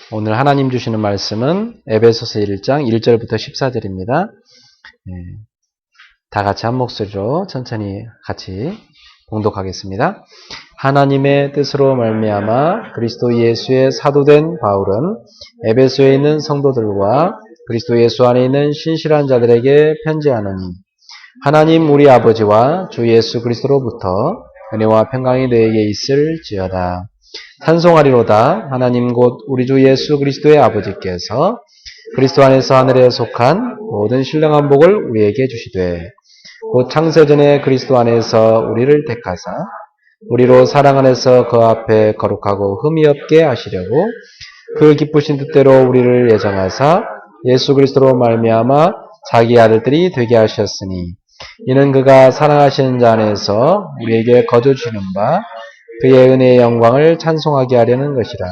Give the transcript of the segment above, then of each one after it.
오늘 하나님 주시는 말씀은 에베소서 1장 1절부터 14절입니다. 다 같이 한 목소리로 천천히 같이 봉독하겠습니다. 하나님의 뜻으로 말미암아 그리스도 예수의 사도된 바울은 에베소에 있는 성도들과 그리스도 예수 안에 있는 신실한 자들에게 편지하노니, 하나님 우리 아버지와 주 예수 그리스도로부터 은혜와 평강이 너에게 있을지어다. 찬송하리로다. 하나님 곧 우리 주 예수 그리스도의 아버지께서 그리스도 안에서 하늘에 속한 모든 신령한 복을 우리에게 주시되, 곧 창세전에 그리스도 안에서 우리를 택하사 우리로 사랑 안에서 그 앞에 거룩하고 흠이 없게 하시려고 그 기쁘신 뜻대로 우리를 예정하사 예수 그리스도로 말미암아 자기 아들들이 되게 하셨으니, 이는 그가 사랑하시는 자 안에서 우리에게 거저 주시는 바 그의 은혜의 영광을 찬송하게 하려는 것이라.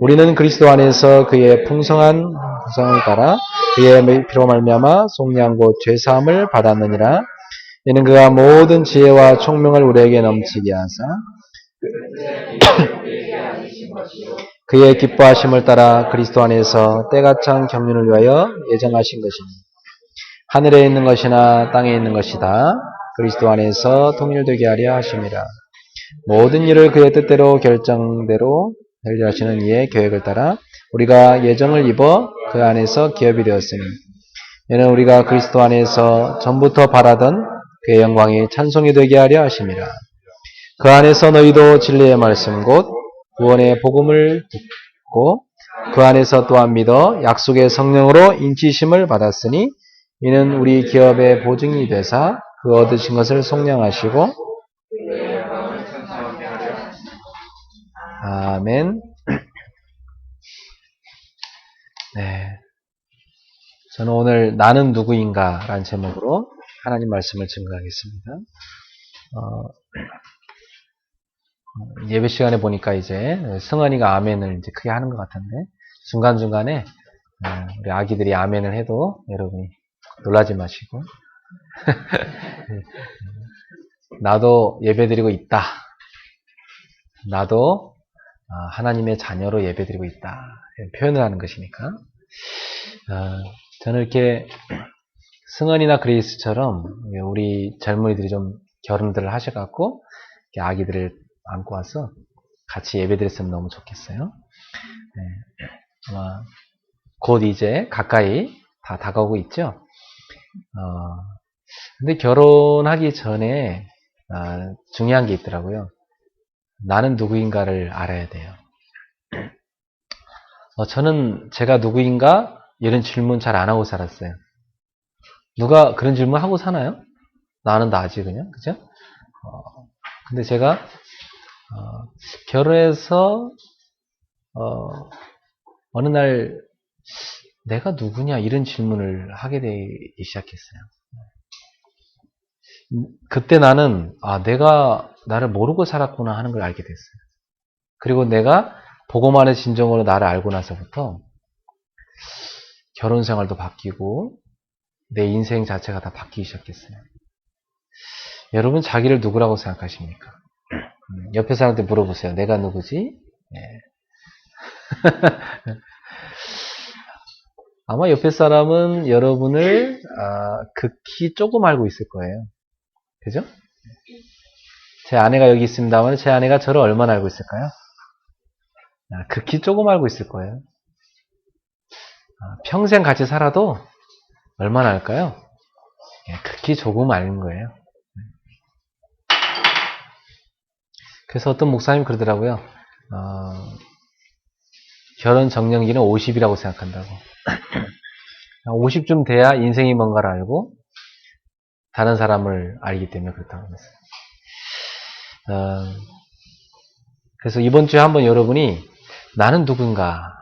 우리는 그리스도 안에서 그의 풍성한 구성을 따라 그의 피로 말미암아 속량 곧 죄사함을 받았느니라. 이는 그가 모든 지혜와 총명을 우리에게 넘치게 하사 그의 기뻐하심을 따라 그리스도 안에서 때가 찬 경륜을 위하여 예정하신 것이니, 하늘에 있는 것이나 땅에 있는 것이다 그리스도 안에서 통일되게 하려 하심이라. 모든 일을 그의 뜻대로 결정대로 헬리하시는 이의 계획을 따라 우리가 예정을 입어 그 안에서 기업이 되었으니, 이는 우리가 그리스도 안에서 전부터 바라던 그의 영광이 찬송이 되게 하려 하심이라. 그 안에서 너희도 진리의 말씀 곧 구원의 복음을 듣고 그 안에서 또한 믿어 약속의 성령으로 인치심을 받았으니, 이는 우리 기업의 보증이 되사 그 얻으신 것을 속량하시고. 아멘. 네. 저는 오늘 나는 누구인가 라는 제목으로 하나님 말씀을 증거하겠습니다. 예배 시간에 보니까 이제 승환이가 아멘을 이제 크게 하는 것 같은데, 중간중간에 우리 아기들이 아멘을 해도 여러분이 놀라지 마시고 나도 예배드리고 있다. 나도 하나님의 자녀로 예배드리고 있다. 표현을 하는 것이니까. 저는 이렇게 승은이나 그레이스처럼 우리 젊은이들이 좀 결혼들을 하셔갖고 아기들을 안고 와서 같이 예배드렸으면 너무 좋겠어요. 네. 아마 곧 이제 가까이 다 다가오고 있죠. 근데 결혼하기 전에 중요한 게 있더라고요. 나는 누구인가를 알아야 돼요. 저는 제가 누구인가 이런 질문 잘 안 하고 살았어요. 누가 그런 질문 하고 사나요? 나는 나지 그냥, 그죠? 근데 제가 결혼해서 어느 날 내가 누구냐 이런 질문을 하게 되기 시작했어요. 그때 나는 내가 나를 모르고 살았구나 하는 걸 알게 됐어요. 그리고 내가 복음안의 진정으로 나를 알고 나서부터 결혼 생활도 바뀌고 내 인생 자체가 다 바뀌기 시작했어요. 여러분 자기를 누구라고 생각하십니까? 옆에 사람한테 물어보세요. 내가 누구지? 네. 아마 옆에 사람은 여러분을 극히 조금 알고 있을 거예요. 그죠? 제 아내가 여기 있습니다만 제 아내가 저를 얼마나 알고 있을까요? 극히 조금 알고 있을 거예요. 평생 같이 살아도 얼마나 알까요? 극히 조금 아는 거예요. 그래서 어떤 목사님 그러더라고요. 결혼 정년기는 50이라고 생각한다고. 50쯤 돼야 인생이 뭔가를 알고 다른 사람을 알기 때문에 그렇다고 했어요. 그래서 이번 주에 한번 여러분이 나는 누군가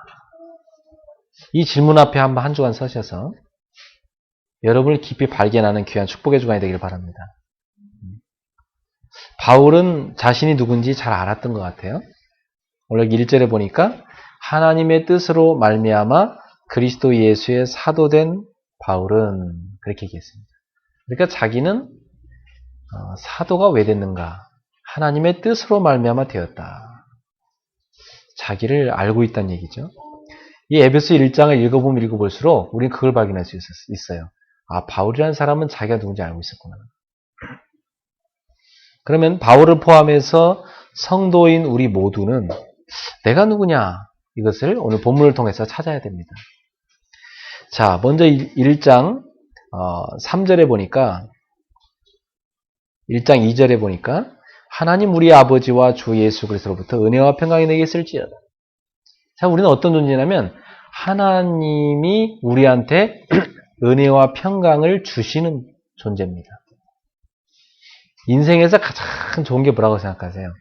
이 질문 앞에 한번 한 주간 서셔서 여러분을 깊이 발견하는 귀한 축복의 주간이 되기를 바랍니다. 바울은 자신이 누군지 잘 알았던 것 같아요. 원래 1절에 보니까 하나님의 뜻으로 말미암아 그리스도 예수의 사도된 바울은 그렇게 얘기했습니다. 그러니까 자기는 사도가 왜 됐는가? 하나님의 뜻으로 말미암아 되었다. 자기를 알고 있다는 얘기죠. 이 에베소 1장을 읽어보면 읽어볼수록 우리는 그걸 발견할 수 있어요. 아, 바울이라는 사람은 자기가 누군지 알고 있었구나. 그러면 바울을 포함해서 성도인 우리 모두는 내가 누구냐? 이것을 오늘 본문을 통해서 찾아야 됩니다. 자, 먼저 1장 3절에 보니까 1장 2절에 보니까 하나님 우리 아버지와 주 예수 그리스도로부터 은혜와 평강이 내게 있을지어다. 자, 우리는 어떤 존재냐면 하나님이 우리한테 은혜와 평강을 주시는 존재입니다. 인생에서 가장 좋은 게 뭐라고 생각하세요?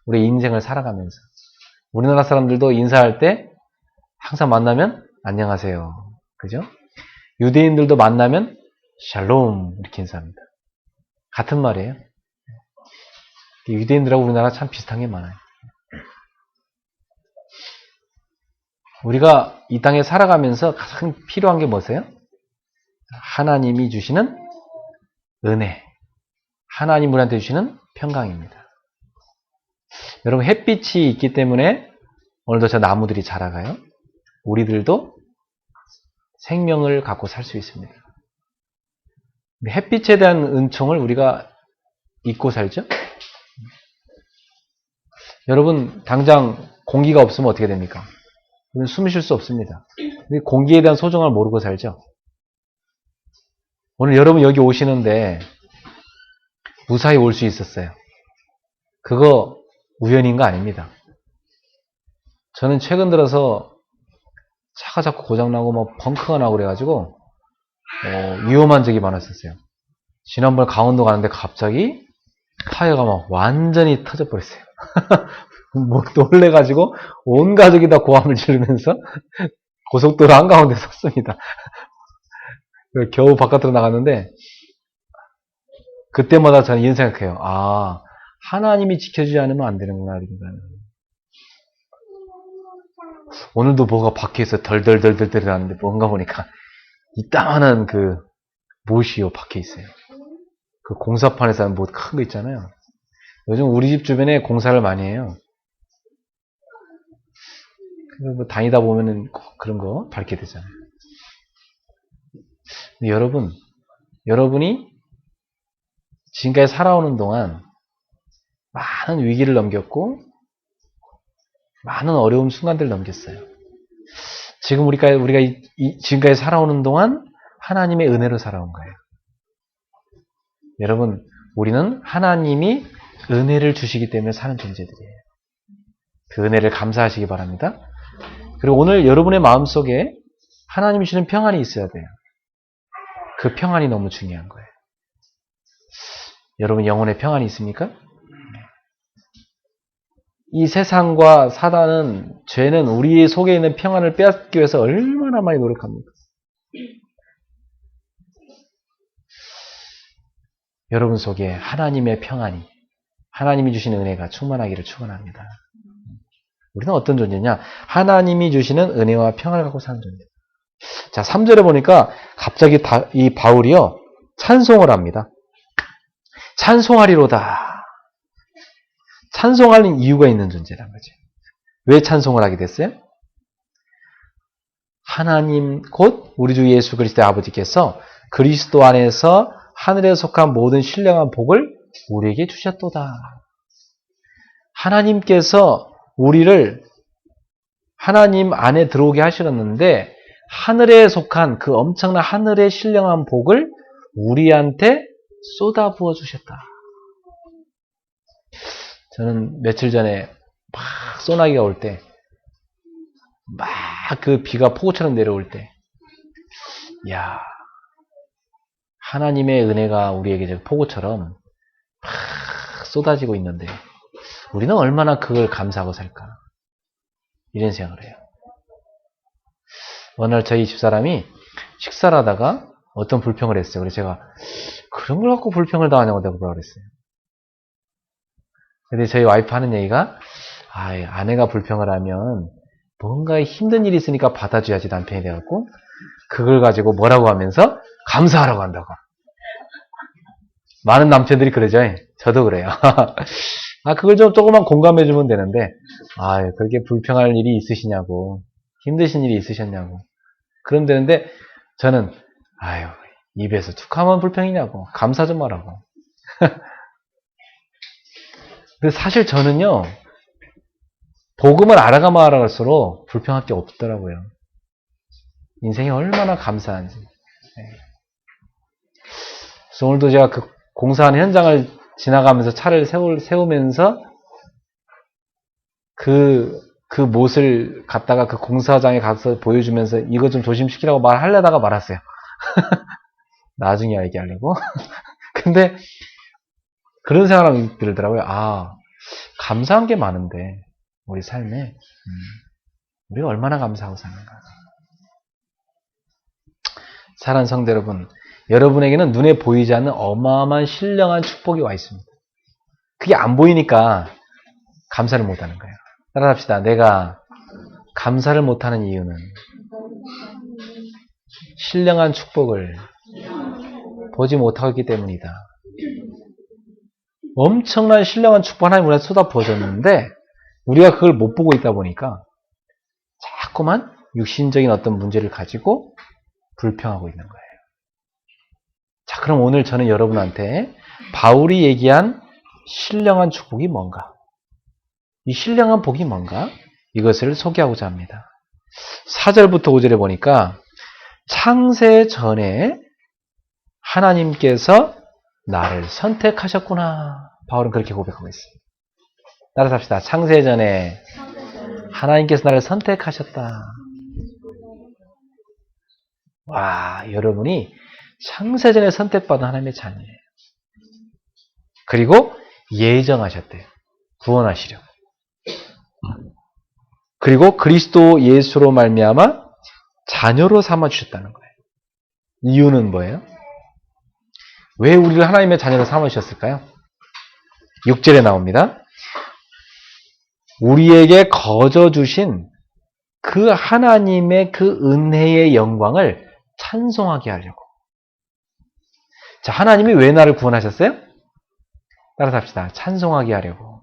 우리 인생을 살아가면서 우리나라 사람들도 인사할 때 항상 만나면 안녕하세요. 그죠? 유대인들도 만나면 샬롬 이렇게 인사합니다. 같은 말이에요. 유대인들하고 우리나라 참 비슷한 게 많아요. 우리가 이 땅에 살아가면서 가장 필요한 게 뭐세요? 하나님이 주시는 은혜, 하나님 우리한테 주시는 평강입니다. 여러분 햇빛이 있기 때문에 오늘도 저 나무들이 자라가요. 우리들도 생명을 갖고 살 수 있습니다. 햇빛에 대한 은총을 우리가 잊고 살죠? 여러분 당장 공기가 없으면 어떻게 됩니까? 숨 쉴 수 없습니다. 공기에 대한 소중함을 모르고 살죠? 오늘 여러분 여기 오시는데 무사히 올 수 있었어요. 그거 우연인 거 아닙니다. 저는 최근 들어서 차가 자꾸 고장나고 막 벙커가 나고 그래가지고 위험한 적이 많았었어요. 지난번에 강원도 가는데 갑자기 타이어가 막 완전히 터져버렸어요. 뭐 놀래가지고 온 가족이 다 고함을 지르면서 고속도로 한가운데 섰습니다. 겨우 바깥으로 나갔는데 그때마다 저는 이런 생각해요. 아, 하나님이 지켜주지 않으면 안 되는구나. 오늘도 뭐가 밖에서 덜덜덜덜 하는데 뭔가 보니까 이따만한 그 못이요 밖에 있어요. 그 공사판에서 하는 못 큰 거 있잖아요. 요즘 우리 집 주변에 공사를 많이 해요. 뭐 다니다 보면은 꼭 그런 거 밟게 되잖아요. 근데 여러분이 지금까지 살아오는 동안 많은 위기를 넘겼고 많은 어려운 순간들을 넘겼어요. 지금 우리가 지금까지 살아오는 동안 하나님의 은혜로 살아온 거예요. 여러분, 우리는 하나님이 은혜를 주시기 때문에 사는 존재들이에요. 그 은혜를 감사하시기 바랍니다. 그리고 오늘 여러분의 마음속에 하나님이 주시는 평안이 있어야 돼요. 그 평안이 너무 중요한 거예요. 여러분 영혼의 평안이 있습니까? 이 세상과 사단은, 죄는 우리 속에 있는 평안을 빼앗기 위해서 얼마나 많이 노력합니까? 여러분 속에 하나님의 평안이, 하나님이 주시는 은혜가 충만하기를 축원합니다. 우리는 어떤 존재냐? 하나님이 주시는 은혜와 평안을 갖고 사는 존재. 자, 3절에 보니까 갑자기 이 바울이요, 찬송을 합니다. 찬송하리로다. 찬송하는 이유가 있는 존재란 거죠. 왜 찬송을 하게 됐어요? 하나님 곧 우리 주 예수 그리스도의 아버지께서 그리스도 안에서 하늘에 속한 모든 신령한 복을 우리에게 주셨도다. 하나님께서 우리를 하나님 안에 들어오게 하셨는데 하늘에 속한 그 엄청난 하늘의 신령한 복을 우리한테 쏟아부어 주셨다. 저는 며칠 전에 막 소나기가 올 때, 막 그 비가 폭우처럼 내려올 때, 이야, 하나님의 은혜가 우리에게 폭우처럼 막 쏟아지고 있는데, 우리는 얼마나 그걸 감사하고 살까? 이런 생각을 해요. 어느 날 저희 집사람이 식사를 하다가 어떤 불평을 했어요. 그래서 제가 그런 걸 갖고 불평을 당하냐고 내가 뭐라 그랬어요. 근데 저희 와이프 하는 얘기가, 아내가 불평을 하면 뭔가 힘든 일이 있으니까 받아줘야지 남편이 돼갖고 그걸 가지고 뭐라고 하면서 감사하라고 한다고. 많은 남편들이 그러죠. 저도 그래요. 그걸 좀 조금만 공감해주면 되는데, 그렇게 불평할 일이 있으시냐고. 힘드신 일이 있으셨냐고. 그럼 되는데 저는 아유 입에서 툭 하면 불평이냐고. 감사 좀 하라고. 근데 사실 저는요. 복음을 알아갈수록 불평할 게 없더라고요. 인생이 얼마나 감사한지. 그래서 오늘도 제가 그 공사하는 현장을 지나가면서 차를 세우면서 그 못을 갖다가 그 공사장에 가서 보여주면서 이거 좀 조심시키라고 말하려다가 말았어요. 나중에 얘기하려고. 근데 그런 생각이 들더라고요. 아, 감사한 게 많은데 우리 삶에 우리가 얼마나 감사하고 사는가. 사랑하는 성도 여러분, 여러분에게는 눈에 보이지 않는 어마어마한 신령한 축복이 와 있습니다. 그게 안 보이니까 감사를 못하는 거예요. 따라합시다. 내가 감사를 못하는 이유는 신령한 축복을 보지 못하고 있기 때문이다. 엄청난 신령한 축복 하나님 우리한테 쏟아 부어졌는데 우리가 그걸 못 보고 있다 보니까 자꾸만 육신적인 어떤 문제를 가지고 불평하고 있는 거예요. 자, 그럼 오늘 저는 여러분한테 바울이 얘기한 신령한 축복이 뭔가? 이 신령한 복이 뭔가? 이것을 소개하고자 합니다. 4절부터 5절에 보니까 창세 전에 하나님께서 나를 선택하셨구나. 바울은 그렇게 고백하고 있어요. 따라서 합시다. 창세 전에 하나님께서 나를 선택하셨다. 와, 여러분이 창세 전에 선택받은 하나님의 자녀예요. 그리고 예정하셨대요. 구원하시려고. 그리고 그리스도 예수로 말미암아 자녀로 삼아주셨다는 거예요. 이유는 뭐예요? 왜 우리를 하나님의 자녀로 삼으셨을까요? 6절에 나옵니다. 우리에게 거저 주신 그 하나님의 그 은혜의 영광을 찬송하게 하려고. 자, 하나님이 왜 나를 구원하셨어요? 따라서 합시다. 찬송하게 하려고.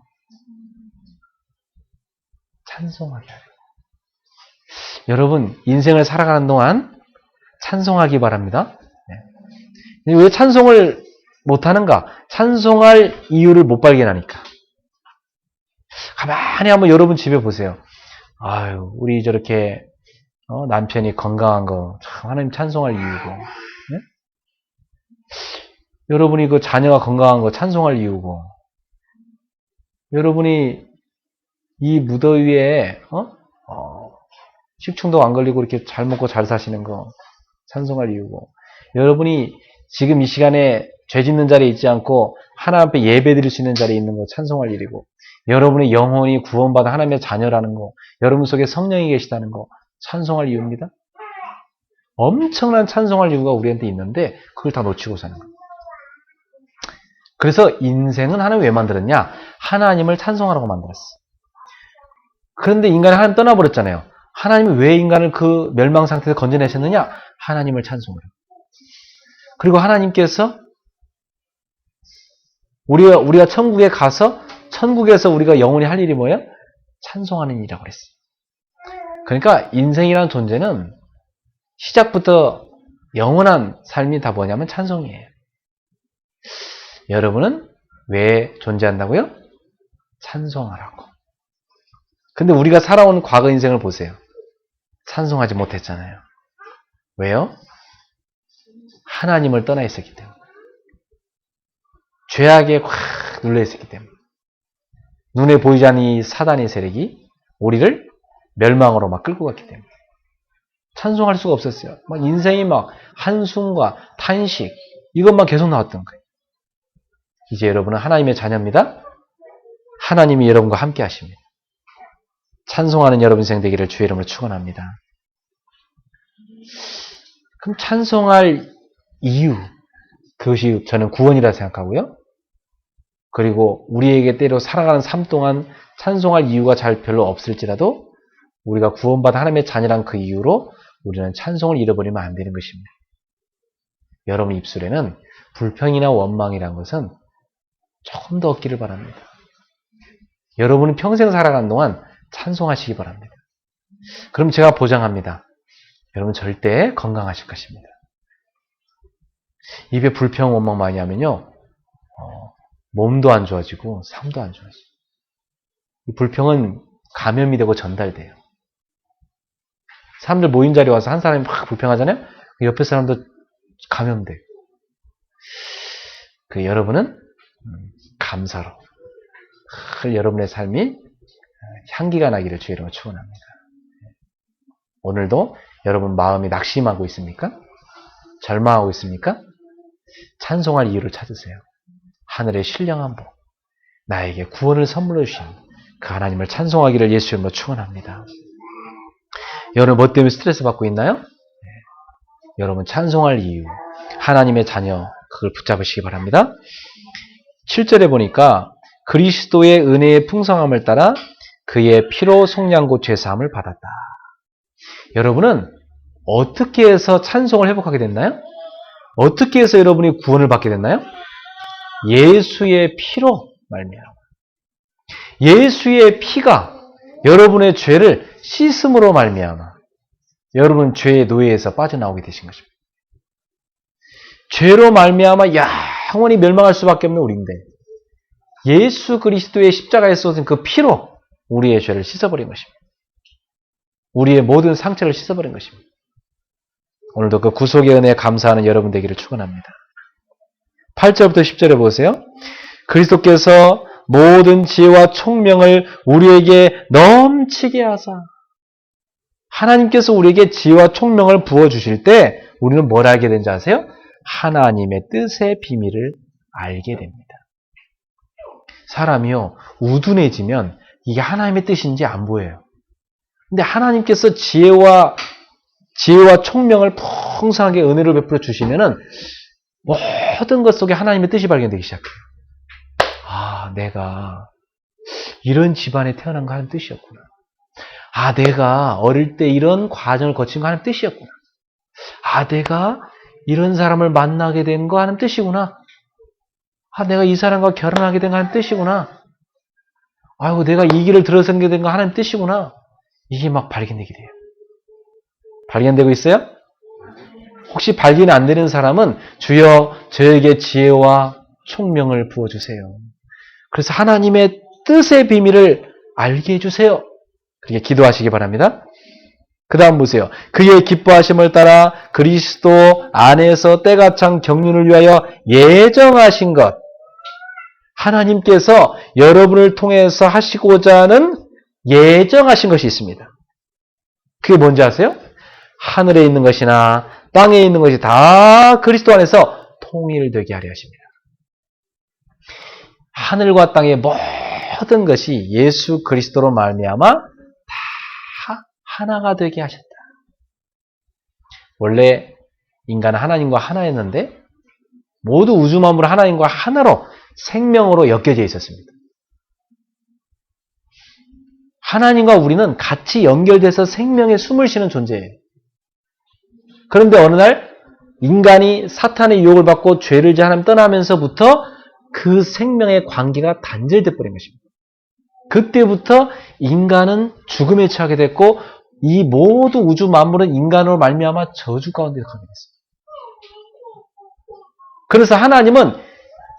찬송하게 하려고. 여러분, 인생을 살아가는 동안 찬송하기 바랍니다. 왜 찬송을 못하는가? 찬송할 이유를 못 발견하니까. 가만히 한번 여러분 집에 보세요. 아유, 우리 저렇게 남편이 건강한 거 참 하나님 찬송할 이유고. 네? 여러분이 그 자녀가 건강한 거 찬송할 이유고. 여러분이 이 무더위에 식충도 안 걸리고 이렇게 잘 먹고 잘 사시는 거 찬송할 이유고. 여러분이 지금 이 시간에 죄 짓는 자리에 있지 않고 하나님 앞에 예배 드릴 수 있는 자리에 있는 거 찬송할 일이고, 여러분의 영혼이 구원받아 하나님의 자녀라는 거, 여러분 속에 성령이 계시다는 거 찬송할 이유입니다. 엄청난 찬송할 이유가 우리한테 있는데 그걸 다 놓치고 사는 거예요. 그래서 인생은 하나님 왜 만들었냐? 하나님을 찬송하라고 만들었어. 그런데 인간이 하나님 떠나버렸잖아요. 하나님이 왜 인간을 그 멸망 상태에서 건져내셨느냐? 하나님을 찬송하라고. 그리고 하나님께서 우리가 천국에 가서 천국에서 우리가 영원히 할 일이 뭐예요? 찬송하는 일이라고 그랬어요. 그러니까 인생이라는 존재는 시작부터 영원한 삶이 다 뭐냐면 찬송이에요. 여러분은 왜 존재한다고요? 찬송하라고. 근데 우리가 살아온 과거 인생을 보세요. 찬송하지 못했잖아요. 왜요? 하나님을 떠나 있었기 때문에. 죄악에 확 눌려 있었기 때문에. 눈에 보이지 않는 이 사단의 세력이 우리를 멸망으로 막 끌고 갔기 때문에. 찬송할 수가 없었어요. 막 인생이 막 한숨과 탄식, 이것만 계속 나왔던 거예요. 이제 여러분은 하나님의 자녀입니다. 하나님이 여러분과 함께 하십니다. 찬송하는 여러분 인생 되기를 주의 이름으로 축원합니다. 그럼 찬송할 이유, 그것이 저는 구원이라 생각하고요. 그리고 우리에게 때로 살아가는 삶 동안 찬송할 이유가 잘 별로 없을지라도 우리가 구원받은 하나님의 자녀란 그 이유로 우리는 찬송을 잃어버리면 안 되는 것입니다. 여러분 입술에는 불평이나 원망이란 것은 조금 더 없기를 바랍니다. 여러분이 평생 살아가는 동안 찬송하시기 바랍니다. 그럼 제가 보장합니다. 여러분 절대 건강하실 것입니다. 입에 불평 원망 많이 하면요. 몸도 안 좋아지고 삶도 안 좋아지고. 이 불평은 감염이 되고 전달돼요. 사람들 모인 자리에 와서 한 사람이 막 불평하잖아요. 옆에 사람도 감염돼요. 여러분은 감사로 여러분의 삶이 향기가 나기를 주의 이름으로 축원합니다. 오늘도 여러분 마음이 낙심하고 있습니까? 절망하고 있습니까? 찬송할 이유를 찾으세요. 하늘의 신령한 복, 나에게 구원을 선물로 주신 그 하나님을 찬송하기를 예수 이름으로 축원합니다. 여러분 뭐 때문에 스트레스 받고 있나요? 여러분 찬송할 이유, 하나님의 자녀, 그걸 붙잡으시기 바랍니다. 7절에 보니까 그리스도의 은혜의 풍성함을 따라 그의 피로 속량고 죄사함을 받았다. 여러분은 어떻게 해서 찬송을 회복하게 됐나요? 어떻게 해서 여러분이 구원을 받게 됐나요? 예수의 피로 말미암아. 예수의 피가 여러분의 죄를 씻음으로 말미암아 여러분 죄의 노예에서 빠져나오게 되신 것입니다. 죄로 말미암아 영원히 멸망할 수밖에 없는 우리인데 예수 그리스도의 십자가에 쏟은 그 피로 우리의 죄를 씻어버린 것입니다. 우리의 모든 상처를 씻어버린 것입니다. 오늘도 그 구속의 은혜에 감사하는 여러분 되기를 축원합니다. 8절부터 10절에 보세요. 그리스도께서 모든 지혜와 총명을 우리에게 넘치게 하사. 하나님께서 우리에게 지혜와 총명을 부어주실 때 우리는 뭘 알게 된지 아세요? 하나님의 뜻의 비밀을 알게 됩니다. 사람이요, 우둔해지면 이게 하나님의 뜻인지 안 보여요. 근데 하나님께서 지혜와 총명을 풍성하게 은혜로 베풀어 주시면은 모든 것 속에 하나님의 뜻이 발견되기 시작해요. 아, 내가 이런 집안에 태어난 거 하나님 뜻이었구나. 아, 내가 어릴 때 이런 과정을 거친 거 하나님 뜻이었구나. 아, 내가 이런 사람을 만나게 된 거 하나님 뜻이구나. 아, 내가 이 사람과 결혼하게 된 거 하나님 뜻이구나. 아이고, 내가 이 길을 들어서게 된 거 하나님 뜻이구나. 이게 막 발견되게 돼요. 발견되고 있어요? 혹시 발견이 안 되는 사람은 주여 저에게 지혜와 총명을 부어주세요. 그래서 하나님의 뜻의 비밀을 알게 해주세요. 그렇게 기도하시기 바랍니다. 그 다음 보세요. 그의 기뻐하심을 따라 그리스도 안에서 때가 찬 경륜을 위하여 예정하신 것. 하나님께서 여러분을 통해서 하시고자 하는 예정하신 것이 있습니다. 그게 뭔지 아세요? 하늘에 있는 것이나 땅에 있는 것이 다 그리스도 안에서 통일되게 하려 하십니다. 하늘과 땅의 모든 것이 예수 그리스도로 말미암아 다 하나가 되게 하셨다. 원래 인간은 하나님과 하나였는데 모두 우주 만물 하나님과 하나로 생명으로 엮여져 있었습니다. 하나님과 우리는 같이 연결돼서 생명의 숨을 쉬는 존재예요. 그런데 어느 날 인간이 사탄의 유혹을 받고 죄를 지어 하나님 떠나면서부터 그 생명의 관계가 단절돼 버린 것입니다. 그때부터 인간은 죽음에 처하게 됐고 이 모든 우주 만물은 인간으로 말미암아 저주 가운데 가게 됐습니다. 그래서 하나님은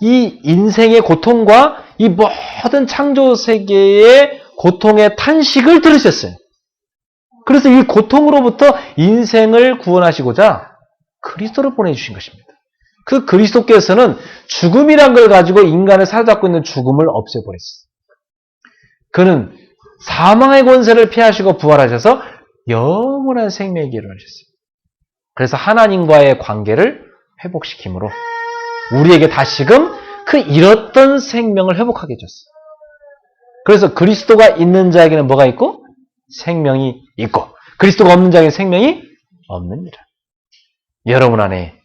이 인생의 고통과 이 모든 창조 세계의 고통의 탄식을 들으셨어요. 그래서 이 고통으로부터 인생을 구원하시고자 그리스도를 보내주신 것입니다. 그 그리스도께서는 죽음이란 걸 가지고 인간을 사로잡고 있는 죽음을 없애버렸어요. 그는 사망의 권세를 피하시고 부활하셔서 영원한 생명의 길을 하셨어요. 그래서 하나님과의 관계를 회복시킴으로 우리에게 다시금 그 잃었던 생명을 회복하게 해줬어요. 그래서 그리스도가 있는 자에게는 뭐가 있고? 생명이 있고 그리스도가 없는 자에게는 생명이 없느니라. 여러분 안에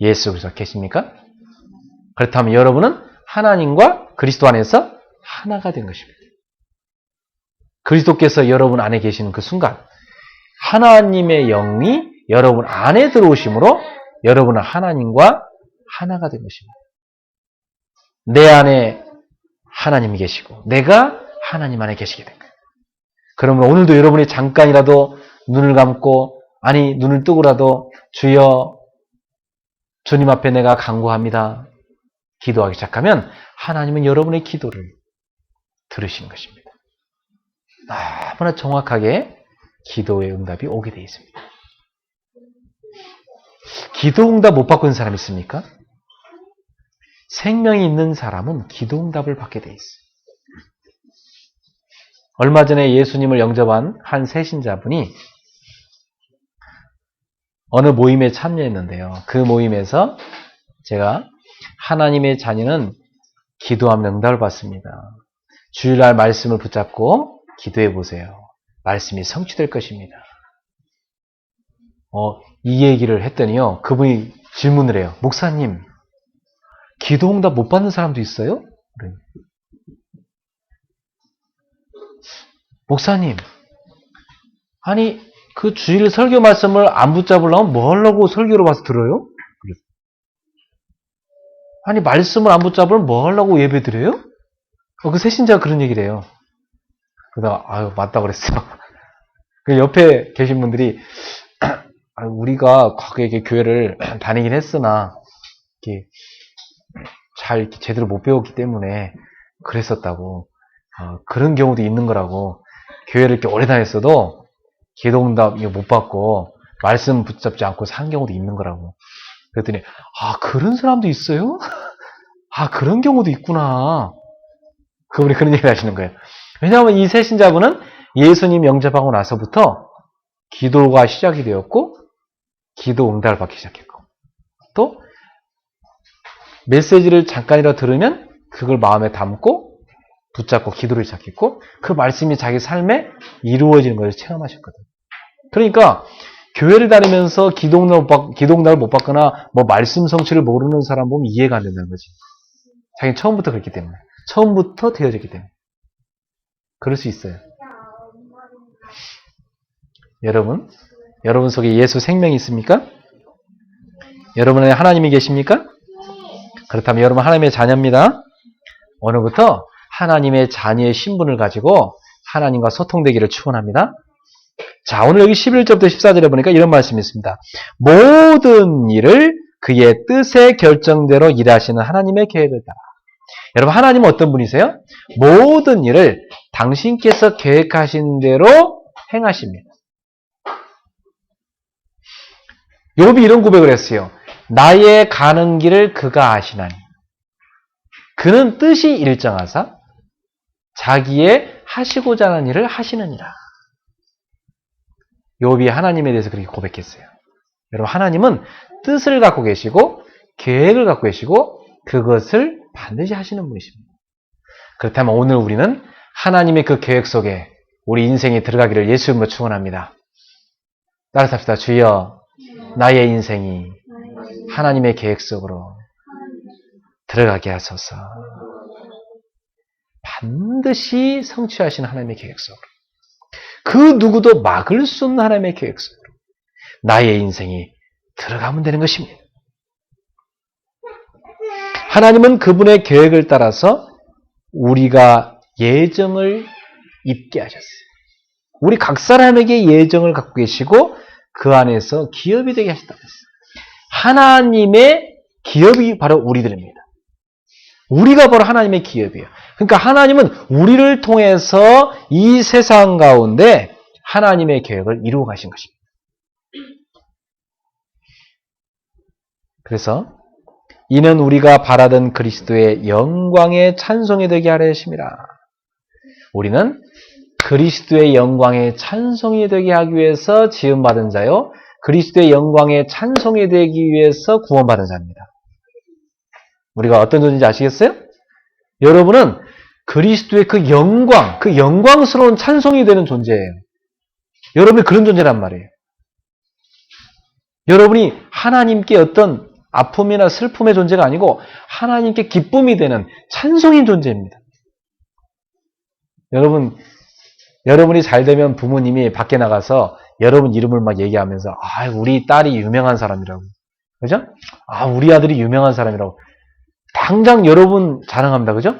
예수 그리스도가 계십니까? 그렇다면 여러분은 하나님과 그리스도 안에서 하나가 된 것입니다. 그리스도께서 여러분 안에 계시는 그 순간 하나님의 영이 여러분 안에 들어오심으로 여러분은 하나님과 하나가 된 것입니다. 내 안에 하나님이 계시고 내가 하나님 안에 계시게 된 거예요. 그러면 오늘도 여러분이 잠깐이라도 눈을 감고, 아니, 눈을 뜨고라도 주여, 주님 앞에 내가 간구합니다. 기도하기 시작하면 하나님은 여러분의 기도를 들으시는 것입니다. 너무나 정확하게 기도의 응답이 오게 되어 있습니다. 기도 응답 못 받고 있는 사람 있습니까? 생명이 있는 사람은 기도 응답을 받게 되어 있어요. 얼마 전에 예수님을 영접한 한 새신자분이 어느 모임에 참여했는데요. 그 모임에서 제가 하나님의 자녀는 기도하면 응답을 받습니다. 주일날 말씀을 붙잡고 기도해 보세요. 말씀이 성취될 것입니다. 이 얘기를 했더니요. 그분이 질문을 해요. 목사님, 기도 응답 못 받는 사람도 있어요? 그래요. 목사님, 아니 그 주일 설교 말씀을 안 붙잡으려면 뭐 하려고 설교로 봐서 들어요? 아니 말씀을 안 붙잡으면 뭐 하려고 예배 드려요? 그 새신자가 그런 얘기를 해요. 그러다가 아유 맞다 그랬어. 그 옆에 계신 분들이 우리가 과거에 이렇게 교회를 다니긴 했으나 이렇게 잘 이렇게 제대로 못 배웠기 때문에 그랬었다고. 그런 경우도 있는 거라고. 교회를 이렇게 오래 다녔어도 기도응답 못 받고 말씀 붙잡지 않고 산 경우도 있는 거라고. 그랬더니 그런 사람도 있어요? 그런 경우도 있구나. 그분이 그런 얘기를 하시는 거예요. 왜냐하면 이 새신자분은 예수님 영접하고 나서부터 기도가 시작이 되었고 기도 응답을 받기 시작했고 또 메시지를 잠깐이라도 들으면 그걸 마음에 담고 붙잡고 기도를 시작했고 그 말씀이 자기 삶에 이루어지는 것을 체험하셨거든요. 그러니까 교회를 다니면서 기도 응답을 못 받거나 뭐 말씀 성취를 모르는 사람 보면 이해가 안 된다는 거지. 자기는 처음부터 그랬기 때문에. 처음부터 되어졌기 때문에. 그럴 수 있어요. 여러분 속에 예수 생명이 있습니까? 여러분 안에 하나님이 계십니까? 그렇다면 여러분 하나님의 자녀입니다. 오늘부터 하나님의 자녀의 신분을 가지고 하나님과 소통되기를 축원합니다. 자, 오늘 여기 11절부터 14절에 보니까 이런 말씀이 있습니다. 모든 일을 그의 뜻의 결정대로 일하시는 하나님의 계획을 따라. 여러분 하나님은 어떤 분이세요? 모든 일을 당신께서 계획하신 대로 행하십니다. 욥이 이런 고백을 했어요. 나의 가는 길을 그가 아시나니 그는 뜻이 일정하사 자기의 하시고자 하는 일을 하시느니라. 욥이 하나님에 대해서 그렇게 고백했어요. 여러분 하나님은 뜻을 갖고 계시고 계획을 갖고 계시고 그것을 반드시 하시는 분이십니다. 그렇다면 오늘 우리는 하나님의 그 계획 속에 우리 인생이 들어가기를 예수 이름으로 축원합니다. 따라서 합시다. 주여 나의 인생이 하나님의 계획 속으로 들어가게 하소서. 반드시 성취하신 하나님의 계획 속으로. 그 누구도 막을 수 없는 하나님의 계획 속으로 나의 인생이 들어가면 되는 것입니다. 하나님은 그분의 계획을 따라서 우리가 예정을 입게 하셨어요. 우리 각 사람에게 예정을 갖고 계시고 그 안에서 기업이 되게 하셨다고 했어요. 하나님의 기업이 바로 우리들입니다. 우리가 바로 하나님의 기업이에요. 그러니까 하나님은 우리를 통해서 이 세상 가운데 하나님의 계획을 이루어 가신 것입니다. 그래서 이는 우리가 바라던 그리스도의 영광의 찬송이 되게 하려 하심이라. 우리는 그리스도의 영광의 찬송이 되게 하기 위해서 지음받은 자요. 그리스도의 영광의 찬송이 되기 위해서 구원받은 자입니다. 우리가 어떤 존재인지 아시겠어요? 여러분은 그리스도의 그 영광, 그 영광스러운 찬송이 되는 존재예요. 여러분이 그런 존재란 말이에요. 여러분이 하나님께 어떤 아픔이나 슬픔의 존재가 아니고 하나님께 기쁨이 되는 찬송인 존재입니다. 여러분이 잘 되면 부모님이 밖에 나가서 여러분 이름을 막 얘기하면서 우리 딸이 유명한 사람이라고. 그죠? 우리 아들이 유명한 사람이라고. 당장 여러분 자랑합니다. 그죠?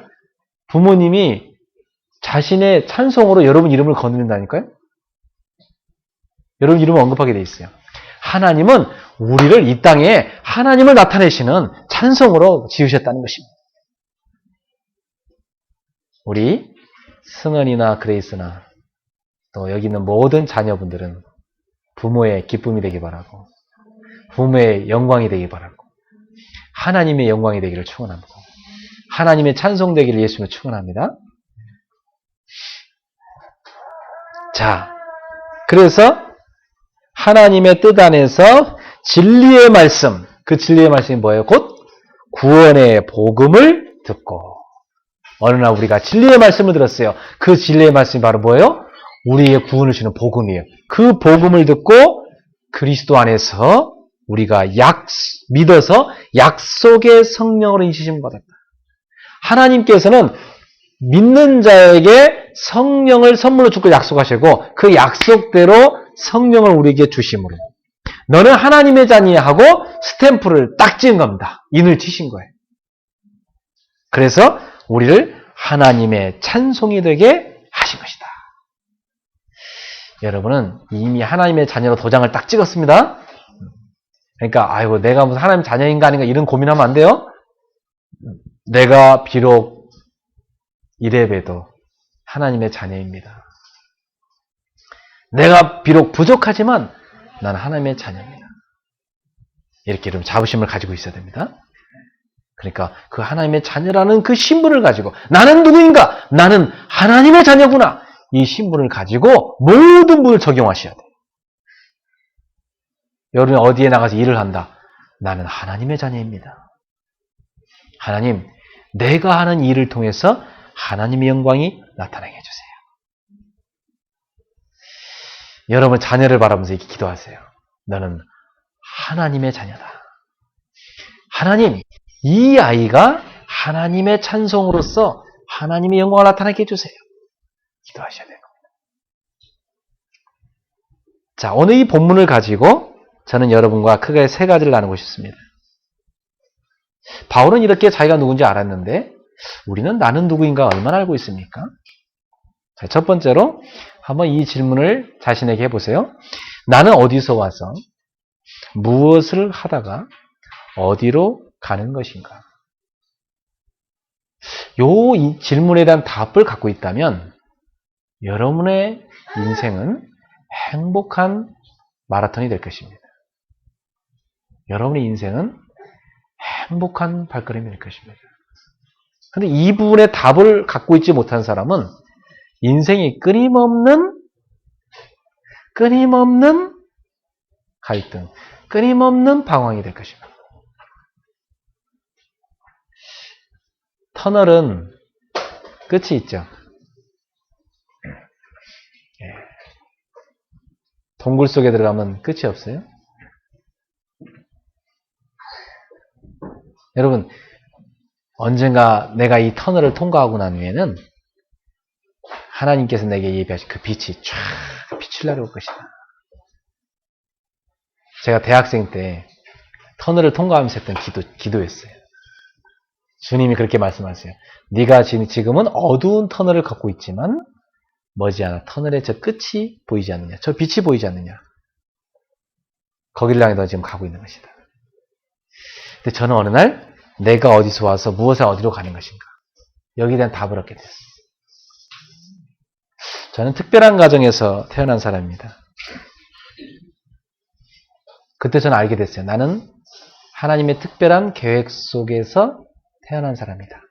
부모님이 자신의 찬송으로 여러분 이름을 거느린다니까요? 여러분 이름을 언급하게 돼 있어요. 하나님은 우리를 이 땅에 하나님을 나타내시는 찬송으로 지으셨다는 것입니다. 우리 승은이나 그레이스나 또 여기 있는 모든 자녀분들은 부모의 기쁨이 되기 바라고 부모의 영광이 되기 바라고 하나님의 영광이 되기를 축원합니다. 하나님의 찬송되기를 예수님을 축원합니다. 자, 그래서 하나님의 뜻 안에서 진리의 말씀, 그 진리의 말씀이 뭐예요? 곧 구원의 복음을 듣고 어느 날 우리가 진리의 말씀을 들었어요. 그 진리의 말씀이 바로 뭐예요? 우리의 구원을 주는 복음이에요. 그 복음을 듣고 그리스도 안에서 우리가 믿어서 약속의 성령으로 인치심을 받았다. 하나님께서는 믿는 자에게 성령을 선물로 주고 약속하시고 그 약속대로 성령을 우리에게 주심으로 너는 하나님의 자니 하고 스탬프를 딱 찍은 겁니다. 인을 치신 거예요. 그래서 우리를 하나님의 찬송이 되게 하신 것이다. 여러분은 이미 하나님의 자녀로 도장을 딱 찍었습니다. 그러니까 아이고 내가 무슨 하나님의 자녀인가 아닌가 이런 고민하면 안 돼요. 내가 비록 이래봬도 하나님의 자녀입니다. 내가 비록 부족하지만 난 하나님의 자녀입니다. 이렇게 여러분 자부심을 가지고 있어야 됩니다. 그러니까 그 하나님의 자녀라는 그 신분을 가지고 나는 누구인가? 나는 하나님의 자녀구나. 이 신분을 가지고 모든 분을 적용하셔야 돼요. 여러분이 어디에 나가서 일을 한다. 나는 하나님의 자녀입니다. 하나님, 내가 하는 일을 통해서 하나님의 영광이 나타나게 해주세요. 여러분 자녀를 바라보면서 이렇게 기도하세요. 너는 하나님의 자녀다. 하나님, 이 아이가 하나님의 찬송으로서 하나님의 영광을 나타나게 해주세요. 기도하셔야 돼요. 자, 오늘 이 본문을 가지고 저는 여러분과 크게 세 가지를 나누고 싶습니다. 바울은 이렇게 자기가 누군지 알았는데 우리는 나는 누구인가 얼마나 알고 있습니까? 자, 첫 번째로 한번 이 질문을 자신에게 해보세요. 나는 어디서 와서 무엇을 하다가 어디로 가는 것인가? 이 질문에 대한 답을 갖고 있다면 여러분의 인생은 행복한 마라톤이 될 것입니다. 여러분의 인생은 행복한 발걸음이 될 것입니다. 그런데 이 부분에 답을 갖고 있지 못한 사람은 인생이 끊임없는 갈등, 끊임없는 방황이 될 것입니다. 터널은 끝이 있죠. 동굴 속에 들어가면 끝이 없어요. 여러분, 언젠가 내가 이 터널을 통과하고 난 후에는 하나님께서 내게 예비하신 그 빛이 쫙 빛을 내려올 것이다. 제가 대학생 때 터널을 통과하면서 했던 기도였어요. 주님이 그렇게 말씀하세요. 네가 지금은 어두운 터널을 걷고 있지만 머지않아 터널의 저 끝이 보이지 않느냐. 저 빛이 보이지 않느냐. 거기를 향해 너 지금 가고 있는 것이다. 근데 저는 어느 날 내가 어디서 와서 무엇을 어디로 가는 것인가. 여기에 대한 답을 얻게 됐어요. 저는 특별한 가정에서 태어난 사람입니다. 그때 저는 알게 됐어요. 나는 하나님의 특별한 계획 속에서 태어난 사람이다.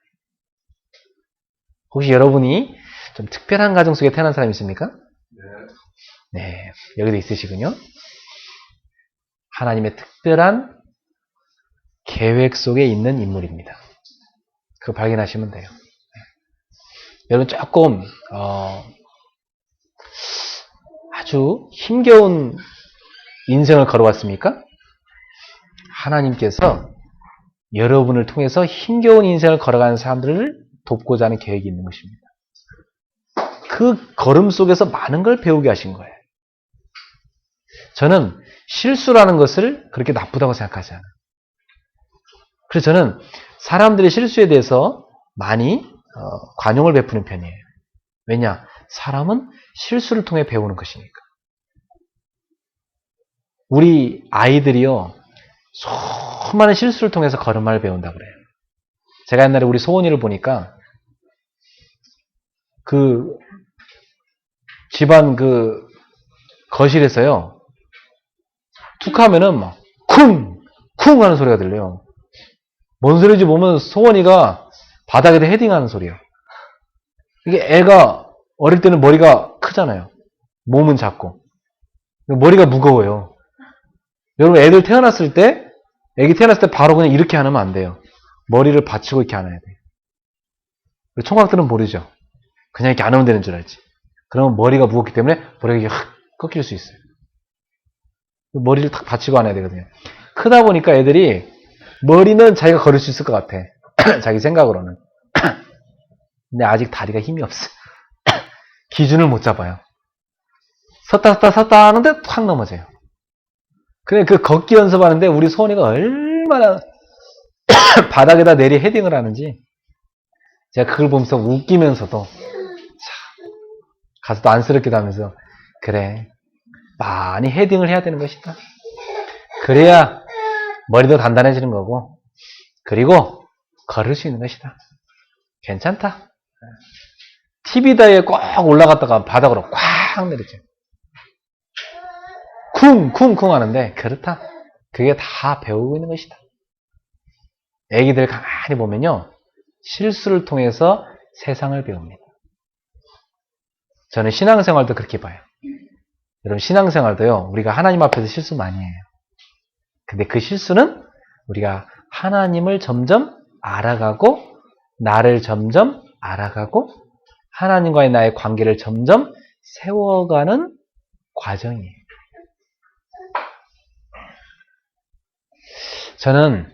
혹시 여러분이 좀 특별한 가정 속에 태어난 사람이 있습니까? 네, 여기도 있으시군요. 하나님의 특별한 계획 속에 있는 인물입니다. 그거 발견하시면 돼요. 여러분 조금 아주 힘겨운 인생을 걸어왔습니까? 하나님께서 여러분을 통해서 힘겨운 인생을 걸어가는 사람들을 돕고자 하는 계획이 있는 것입니다. 그 걸음 속에서 많은 걸 배우게 하신 거예요. 저는 실수라는 것을 그렇게 나쁘다고 생각하지 않아요. 그래서 저는 사람들의 실수에 대해서 많이 관용을 베푸는 편이에요. 왜냐? 사람은 실수를 통해 배우는 것이니까. 우리 아이들이요, 수많은 실수를 통해서 걸음마를 배운다고 그래요. 제가 옛날에 우리 소원이를 보니까 그 집안 그 거실에서요, 툭 하면은 막 쿵! 쿵! 하는 소리가 들려요. 뭔 소리인지 보면 소원이가 바닥에다 헤딩하는 소리예요. 이게 애가 어릴 때는 머리가 크잖아요. 몸은 작고. 머리가 무거워요. 여러분 애기 태어났을 때 바로 그냥 이렇게 안 하면 안 돼요. 머리를 받치고 이렇게 안아야 돼요. 총각들은 모르죠. 그냥 이렇게 안 하면 되는 줄 알지. 그러면 머리가 무겁기 때문에 머리가 확 꺾일 수 있어요. 머리를 탁 받치고 안아야 되거든요. 크다 보니까 애들이 머리는 자기가 걸을 수 있을 것 같아. 자기 생각으로는. 근데 아직 다리가 힘이 없어. 기준을 못 잡아요. 섰다 하는데 확 넘어져요. 그래 그 걷기 연습하는데 우리 소원이가 얼마나 바닥에다 내리 헤딩을 하는지 제가 그걸 보면서 웃기면서도 가서도 안쓰럽기도 하면서 그래 많이 헤딩을 해야 되는 것이다. 그래야 머리도 단단해지는 거고 그리고 걸을 수 있는 것이다. 괜찮다. TV다에 꽉 올라갔다가 바닥으로 꽉 내리죠. 쿵쿵쿵 하는데 그렇다. 그게 다 배우고 있는 것이다. 애기들 가만히 보면요. 실수를 통해서 세상을 배웁니다. 저는 신앙생활도 그렇게 봐요. 여러분 신앙생활도요. 우리가 하나님 앞에서 실수 많이 해요. 근데 그 실수는 우리가 하나님을 점점 알아가고 나를 점점 알아가고 하나님과의 나의 관계를 점점 세워가는 과정이에요. 저는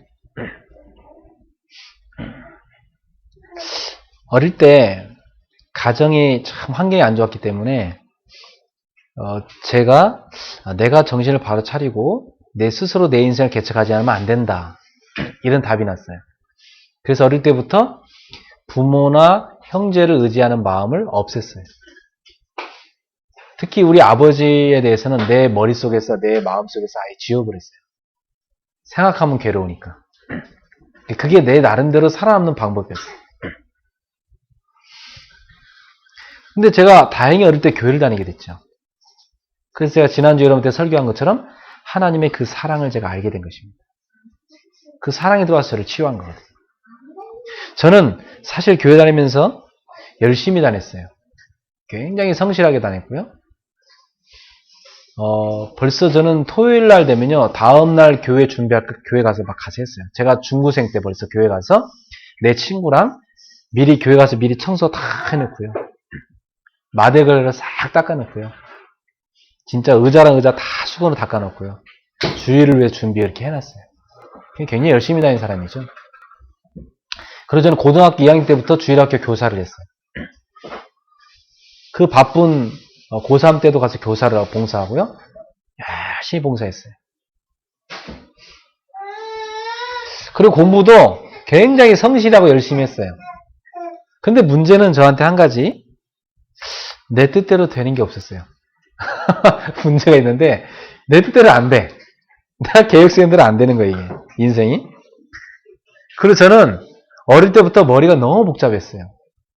어릴 때 가정이 참 환경이 안 좋았기 때문에 내가 정신을 바로 차리고 내 스스로 내 인생을 개척하지 않으면 안 된다. 이런 답이 났어요. 그래서 어릴 때부터 부모나 형제를 의지하는 마음을 없앴어요. 특히 우리 아버지에 대해서는 내 머릿속에서 내 마음속에서 아예 지워버렸어요. 생각하면 괴로우니까. 그게 내 나름대로 살아남는 방법이었어요. 근데 제가 다행히 어릴 때 교회를 다니게 됐죠. 그래서 제가 지난주 여러분한테 설교한 것처럼 하나님의 그 사랑을 제가 알게 된 것입니다. 그 사랑이 들어와서 저를 치유한 거거든요. 저는 사실 교회 다니면서 열심히 다녔어요. 굉장히 성실하게 다녔고요. 벌써 저는 토요일 날 되면요. 다음날 교회 교회 가서 막 가서 했어요. 제가 중고생 때 벌써 교회 가서 내 친구랑 미리 교회 가서 미리 청소 다 해놓고요. 마대걸레를 싹 닦아놓고요. 진짜 의자랑 의자 다 수건으로 닦아놓고요. 주일을 위해 준비 이렇게 해놨어요. 굉장히 열심히 다니는 사람이죠. 그래서 저는 고등학교 2학년 때부터 주일학교 교사를 했어요. 그 바쁜 고3 때도 가서 교사를 하고 봉사하고요. 열심히 봉사했어요. 그리고 공부도 굉장히 성실하고 열심히 했어요. 근데 문제는 저한테 한 가지, 내 뜻대로 되는 게 없었어요. 문제가 있는데 내 뜻대로 안 돼. 나 계획수행대로 안 되는 거예요. 이게 인생이. 그래서 저는 어릴 때부터 머리가 너무 복잡했어요.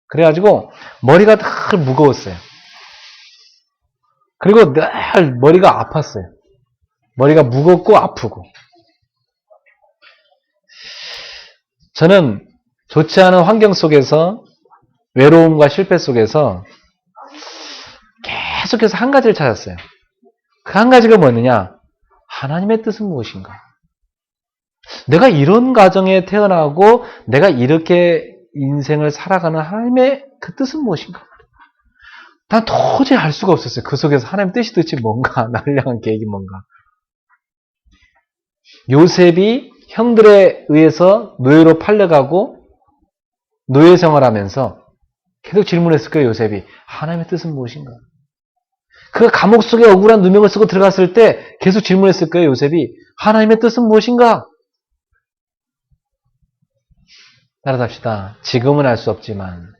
그래가지고 머리가 늘 무거웠어요. 그리고 늘 머리가 아팠어요. 머리가 무겁고 아프고. 저는 좋지 않은 환경 속에서 외로움과 실패 속에서 계속해서 한 가지를 찾았어요. 그 한 가지가 뭐느냐? 하나님의 뜻은 무엇인가? 내가 이런 가정에 태어나고 내가 이렇게 인생을 살아가는 하나님의 그 뜻은 무엇인가? 난 도저히 알 수가 없었어요. 그 속에서 하나님의 뜻이 도대체 뭔가? 나를 향한 계획이 뭔가? 요셉이 형들에 의해서 노예로 팔려가고 노예 생활하면서 계속 질문했을 거예요. 요셉이. 하나님의 뜻은 무엇인가? 그 감옥 속에 억울한 누명을 쓰고 들어갔을 때 계속 질문했을 거예요. 요셉이. 하나님의 뜻은 무엇인가? 따라잡시다. 지금은 알 수 없지만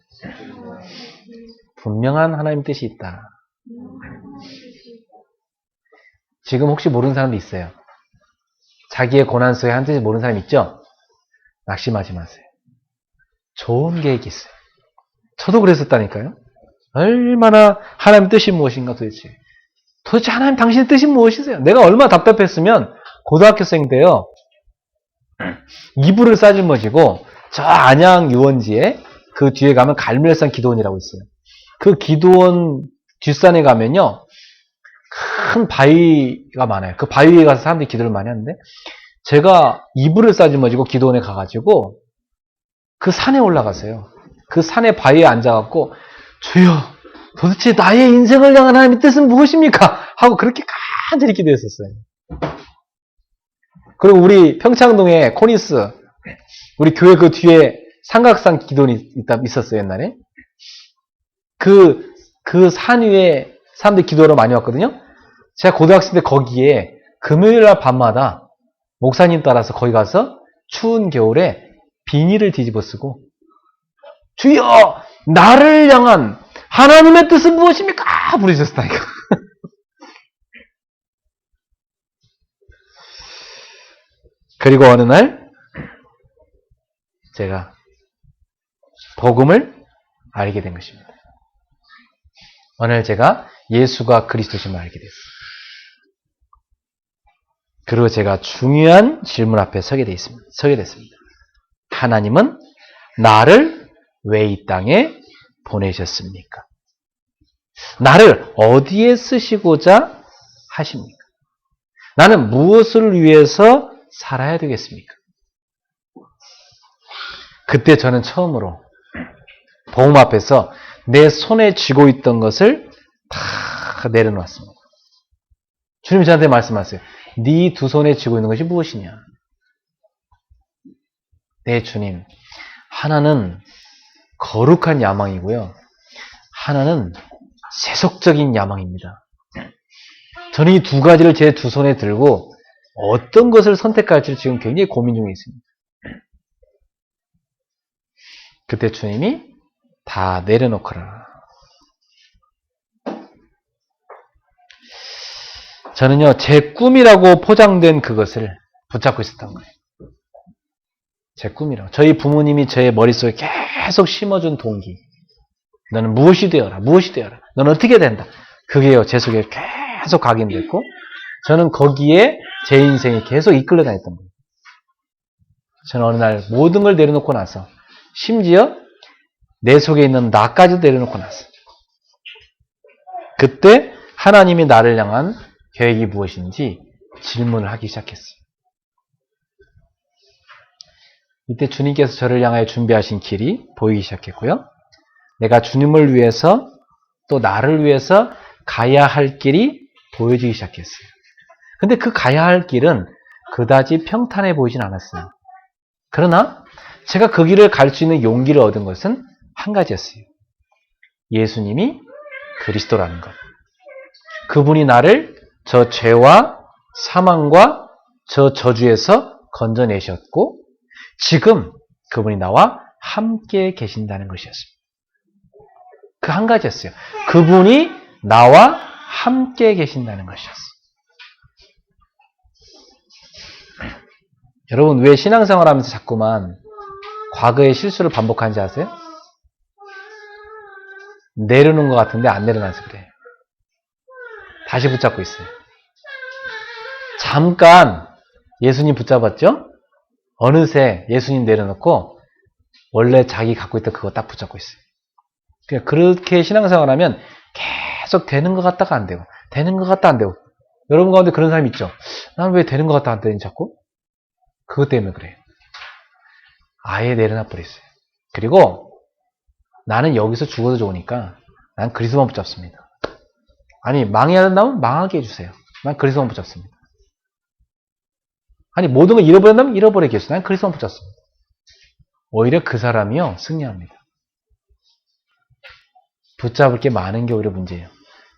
분명한 하나님의 뜻이 있다. 지금 혹시 모르는 사람도 있어요. 자기의 고난 속에 한 뜻이 모르는 사람 있죠? 낙심하지 마세요. 좋은 계획이 있어요. 저도 그랬었다니까요. 얼마나 하나님의 뜻이 무엇인가 도대체. 도대체 하나님 당신의 뜻이 무엇이세요? 내가 얼마나 답답했으면 고등학교생 때요. 이불을 싸질머지고 저 안양 유원지에 그 뒤에 가면 갈멜산 기도원이라고 있어요. 그 기도원 뒷산에 가면요. 큰 바위가 많아요. 그 바위에 가서 사람들이 기도를 많이 하는데 제가 이불을 싸질머지고 기도원에 가가지고 그 산에 올라가세요. 그 산의 바위에 앉아갖고 주여 도대체 나의 인생을 향한 하나님의 뜻은 무엇입니까? 하고 그렇게 간절히 기도했었어요. 그리고 우리 평창동에 코니스 우리 교회 그 뒤에 삼각산 기도원이 있었어요. 옛날에 그 산 위에 사람들이 기도하러 많이 왔거든요. 제가 고등학생 때 거기에 금요일날 밤마다 목사님 따라서 거기 가서 추운 겨울에 비닐을 뒤집어 쓰고 주여 나를 향한 하나님의 뜻은 무엇입니까? 부르셨다니까. 그리고 어느 날 제가 복음을 알게 된 것입니다. 어느 날 제가 예수가 그리스도심을 알게 됐어요. 그리고 제가 중요한 질문 앞에 서게 됐습니다. 하나님은 나를 왜 이 땅에 보내셨습니까? 나를 어디에 쓰시고자 하십니까? 나는 무엇을 위해서 살아야 되겠습니까? 그때 저는 처음으로 복음 앞에서 내 손에 쥐고 있던 것을 다 내려놓았습니다. 주님이 저한테 말씀하세요. 네 두 손에 쥐고 있는 것이 무엇이냐? 네, 주님. 하나는 거룩한 야망이고요. 하나는 세속적인 야망입니다. 저는 이 두 가지를 제 두 손에 들고 어떤 것을 선택할지 지금 굉장히 고민 중에 있습니다. 그때 주님이 다 내려놓거라. 저는요, 제 꿈이라고 포장된 그것을 붙잡고 있었던 거예요. 제 꿈이라고. 저희 부모님이 제 머릿속에 계속 심어준 동기. 너는 무엇이 되어라, 무엇이 되어라. 너는 어떻게 된다. 그게요, 제 속에 계속 각인됐고, 저는 거기에 제 인생이 계속 이끌려 다녔던 거예요. 저는 어느 날 모든 걸 내려놓고 나서, 심지어 내 속에 있는 나까지도 내려놓고 나서, 그때 하나님이 나를 향한 계획이 무엇인지 질문을 하기 시작했어요. 이때 주님께서 저를 향하여 준비하신 길이 보이기 시작했고요. 내가 주님을 위해서 또 나를 위해서 가야 할 길이 보여지기 시작했어요. 근데 그 가야 할 길은 그다지 평탄해 보이진 않았어요. 그러나 제가 그 길을 갈 수 있는 용기를 얻은 것은 한 가지였어요. 예수님이 그리스도라는 것. 그분이 나를 저 죄와 사망과 저 저주에서 건져내셨고 지금 그분이 나와 함께 계신다는 것이었습니다. 그 한 가지였어요. 그분이 나와 함께 계신다는 것이었어요. 여러분 왜 신앙생활 하면서 자꾸만 과거의 실수를 반복하는지 아세요? 내려놓은 것 같은데 안 내려놔서 그래요. 다시 붙잡고 있어요. 잠깐 예수님 붙잡았죠? 어느새 예수님 내려놓고 원래 자기 갖고 있던 그거 딱 붙잡고 있어요. 그렇게 신앙생활하면 계속 되는 것 같다가 안 되고 되는 것 같다 안 되고 여러분 가운데 그런 사람 있죠? 나는 왜 되는 것 같다 안 되니 자꾸? 그것 때문에 그래요. 아예 내려놔 버렸어요. 그리고 나는 여기서 죽어도 좋으니까 난 그리스도만 붙잡습니다. 아니 망해야 된다면 망하게 해주세요. 난 그리스도만 붙잡습니다. 아니 모든 걸 잃어버린다면 잃어버리게 해주세요. 난 그리스도만 붙잡습니다. 오히려 그 사람이요 승리합니다. 붙잡을 게 많은 게 오히려 문제예요.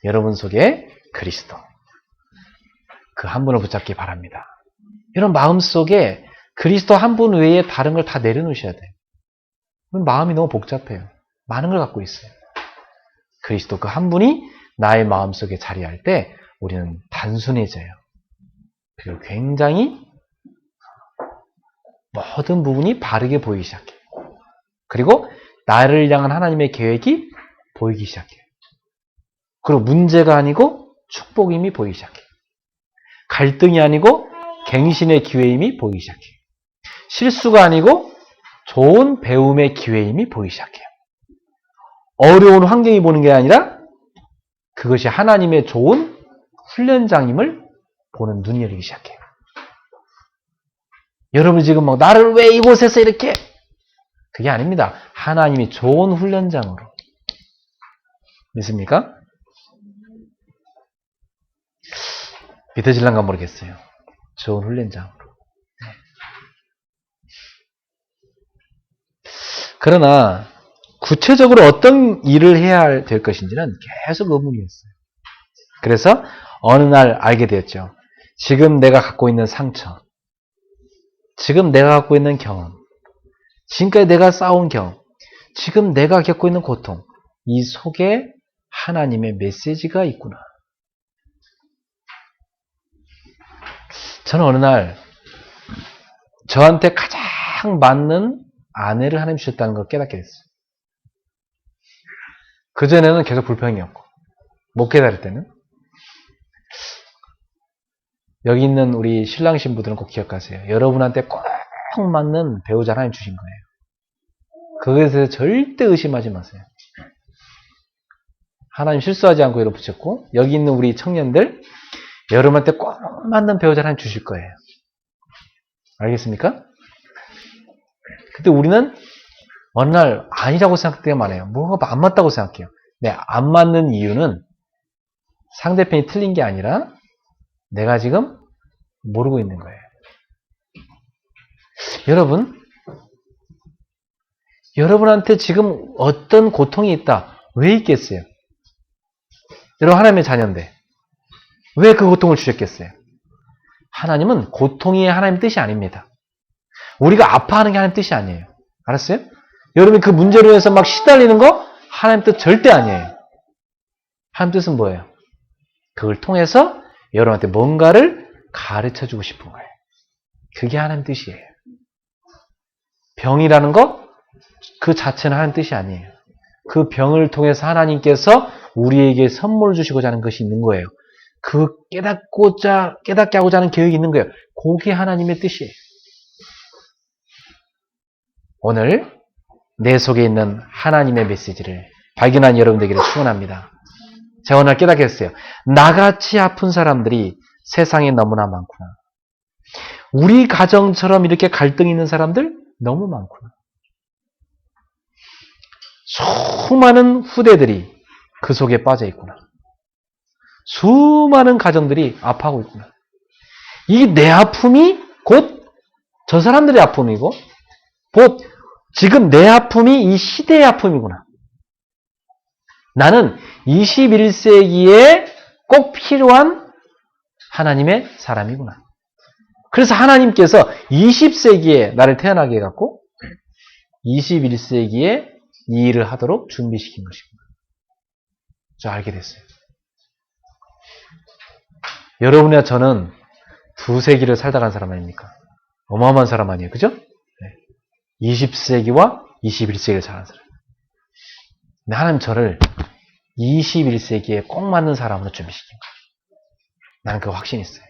여러분 속에 그리스도 그 한 분을 붙잡기 바랍니다. 여러분 마음속에 그리스도 한 분 외에 다른 걸 다 내려놓으셔야 돼요. 마음이 너무 복잡해요. 많은 걸 갖고 있어요. 그리스도 그 한 분이 나의 마음속에 자리할 때 우리는 단순해져요. 그리고 굉장히 모든 부분이 바르게 보이기 시작해요. 그리고 나를 향한 하나님의 계획이 보이기 시작해요. 그리고 문제가 아니고 축복임이 보이기 시작해요. 갈등이 아니고 갱신의 기회임이 보이기 시작해요. 실수가 아니고 좋은 배움의 기회임이 보이기 시작해요. 어려운 환경이 보는 게 아니라 그것이 하나님의 좋은 훈련장임을 보는 눈이 열리기 시작해요. 여러분 지금 막 나를 왜 이곳에서 이렇게 그게 아닙니다. 하나님이 좋은 훈련장으로 믿습니까? 믿어질란가 모르겠어요. 좋은 훈련장으로. 그러나 구체적으로 어떤 일을 해야 될 것인지는 계속 의문이었어요. 그래서 어느 날 알게 되었죠. 지금 내가 갖고 있는 상처, 지금 내가 갖고 있는 경험, 지금까지 내가 쌓아온 경험, 지금 내가 겪고 있는 고통, 이 속에 하나님의 메시지가 있구나. 저는 어느 날 저한테 가장 맞는 아내를 하나님 주셨다는 걸 깨닫게 됐어요. 그전에는 계속 불평이었고 못 깨달을 때는 여기 있는 우리 신랑 신부들은 꼭 기억하세요. 여러분한테 꼭 맞는 배우자 하나님 주신 거예요. 그것에 대해서 절대 의심하지 마세요. 하나님 실수하지 않고 여러분 붙였고 여기 있는 우리 청년들 여러분한테 꼭 맞는 배우자 하나님 주실 거예요. 알겠습니까? 근데 우리는 어느 날 아니라고 생각되면 안 해요. 뭐가 안 맞다고 생각해요. 네, 안 맞는 이유는 상대편이 틀린 게 아니라 내가 지금 모르고 있는 거예요. 여러분한테 지금 어떤 고통이 있다. 왜 있겠어요? 여러분 하나님의 자녀인데 왜 그 고통을 주셨겠어요? 하나님은 고통이 하나님 뜻이 아닙니다. 우리가 아파하는 게 하나님 뜻이 아니에요. 알았어요? 여러분이 그 문제로 해서 막 시달리는 거 하나님 뜻 절대 아니에요. 하나님 뜻은 뭐예요? 그걸 통해서 여러분한테 뭔가를 가르쳐주고 싶은 거예요. 그게 하나님 뜻이에요. 병이라는 거 그 자체는 하나님 뜻이 아니에요. 그 병을 통해서 하나님께서 우리에게 선물 주시고자 하는 것이 있는 거예요. 그 깨닫게 하고자 하는 계획이 있는 거예요. 그게 하나님의 뜻이에요. 오늘 내 속에 있는 하나님의 메시지를 발견한 여러분들에게 축원합니다. 제가 오늘 깨닫게 됐어요. 나같이 아픈 사람들이 세상에 너무나 많구나. 우리 가정처럼 이렇게 갈등이 있는 사람들 너무 많구나. 수많은 후대들이 그 속에 빠져 있구나. 수많은 가정들이 아파하고 있구나. 이 내 아픔이 곧 저 사람들의 아픔이고 곧 지금 내 아픔이 이 시대의 아픔이구나. 나는 21세기에 꼭 필요한 하나님의 사람이구나. 그래서 하나님께서 20세기에 나를 태어나게 해갖고 21세기에 이 일을 하도록 준비시킨 것이구나. 저 알게 됐어요. 여러분이나 저는 두세 기를 살다 간 사람 아닙니까? 어마어마한 사람 아니에요. 그죠? 네. 20세기와 21세기를 살아간 사람. 근데 하나님 저를 21세기에 꼭 맞는 사람으로 준비시킨 거예요. 나는 그 확신이 있어요.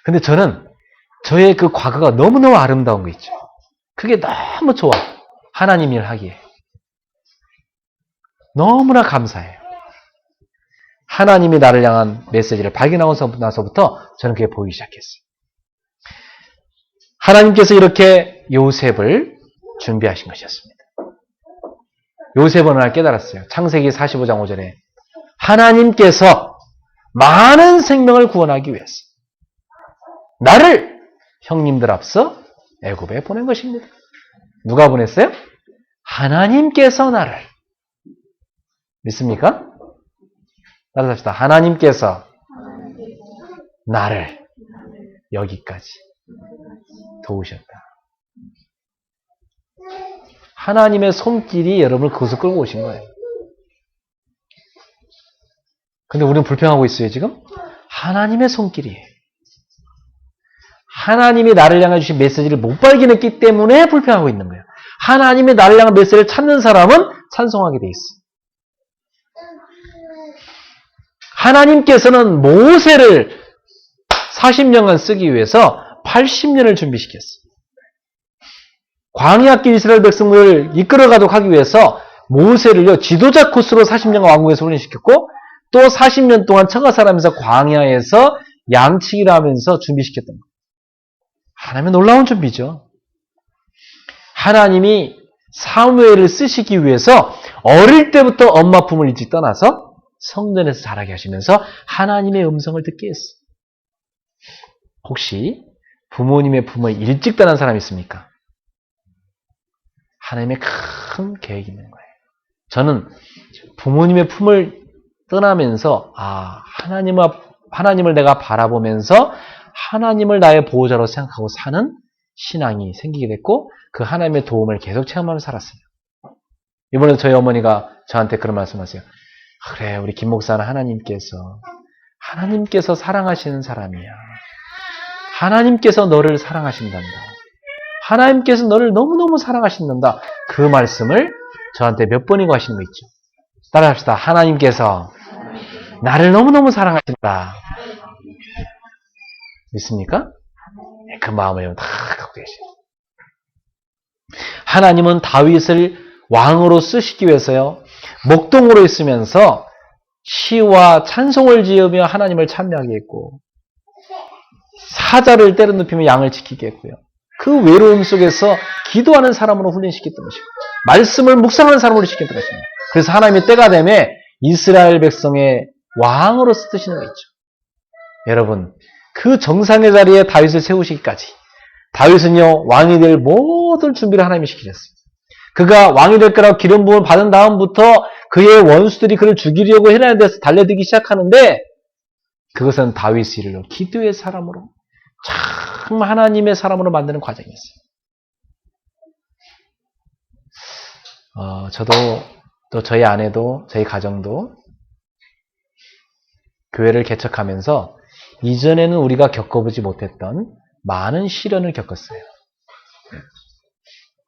근데 저는 저의 그 과거가 너무너무 아름다운 거 있죠. 그게 너무 좋아. 하나님 일 하기에. 너무나 감사해요. 하나님이 나를 향한 메시지를 발견하고 나서부터 저는 그게 보이기 시작했어요. 하나님께서 이렇게 요셉을 준비하신 것이었습니다. 요셉은 날 깨달았어요. 창세기 45장 5절에 하나님께서 많은 생명을 구원하기 위해서 나를 형님들 앞서 애굽에 보낸 것입니다. 누가 보냈어요? 하나님께서 나를. 믿습니까? 따라서 합시다. 하나님께서 나를 여기까지 도우셨다. 하나님의 손길이 여러분을 그곳을 끌고 오신 거예요. 근데 우리는 불평하고 있어요, 지금? 하나님의 손길이에요. 하나님이 나를 향해 주신 메시지를 못 발견했기 때문에 불평하고 있는 거예요. 하나님이 나를 향한 메시지를 찾는 사람은 찬송하게 돼 있어요. 하나님께서는 모세를 40년간 쓰기 위해서 80년을 준비시켰어요. 광야길 이스라엘 백성을 이끌어가도록 하기 위해서 모세를요, 지도자 코스로 40년간 왕궁에서 훈련시켰고, 또 40년 동안 처가살아면서 광야에서 양치기를 하면서 준비시켰던 거예요. 하나님의 놀라운 준비죠. 하나님이 사무엘을 쓰시기 위해서 어릴 때부터 엄마 품을 일찍 떠나서 성전에서 자라게 하시면서 하나님의 음성을 듣게 했어요. 혹시 부모님의 품을 일찍 떠난 사람이 있습니까? 하나님의 큰 계획이 있는 거예요. 저는 부모님의 품을 떠나면서 하나님을 내가 바라보면서 하나님을 나의 보호자로 생각하고 사는 신앙이 생기게 됐고 그 하나님의 도움을 계속 체험하면서 살았어요. 이번에 저희 어머니가 저한테 그런 말씀하세요. 그래, 우리 김 목사는 하나님께서 사랑하시는 사람이야. 하나님께서 너를 사랑하신단다. 하나님께서 너를 너무너무 사랑하신단다. 그 말씀을 저한테 몇 번이고 하시는 거 있죠. 따라합시다. 하나님께서 나를 너무너무 사랑하신다. 믿습니까? 그 마음을 다 갖고 계세요. 하나님은 다윗을 왕으로 쓰시기 위해서요, 목동으로 있으면서 시와 찬송을 지으며 하나님을 찬미하게 했고, 사자를 때려 눕히며 양을 지키게 했고요. 그 외로움 속에서 기도하는 사람으로 훈련시켰던 것이고, 말씀을 묵상하는 사람으로 시켰던 것입니다. 그래서 하나님이 때가 되면 이스라엘 백성의 왕으로 쓰시는 거 있죠. 여러분, 그 정상의 자리에 다윗을 세우시기까지 다윗은요, 왕이 될 모든 준비를 하나님이 시키셨어요. 그가 왕이 될 거라고 기름 부음을 받은 다음부터 그의 원수들이 그를 죽이려고 헤라는 데서 달려들기 시작하는데 그것은 다윗의 일로 기도의 사람으로 정말 하나님의 사람으로 만드는 과정이었어요. 저도 또 저희 아내도 저희 가정도 교회를 개척하면서 이전에는 우리가 겪어보지 못했던 많은 시련을 겪었어요.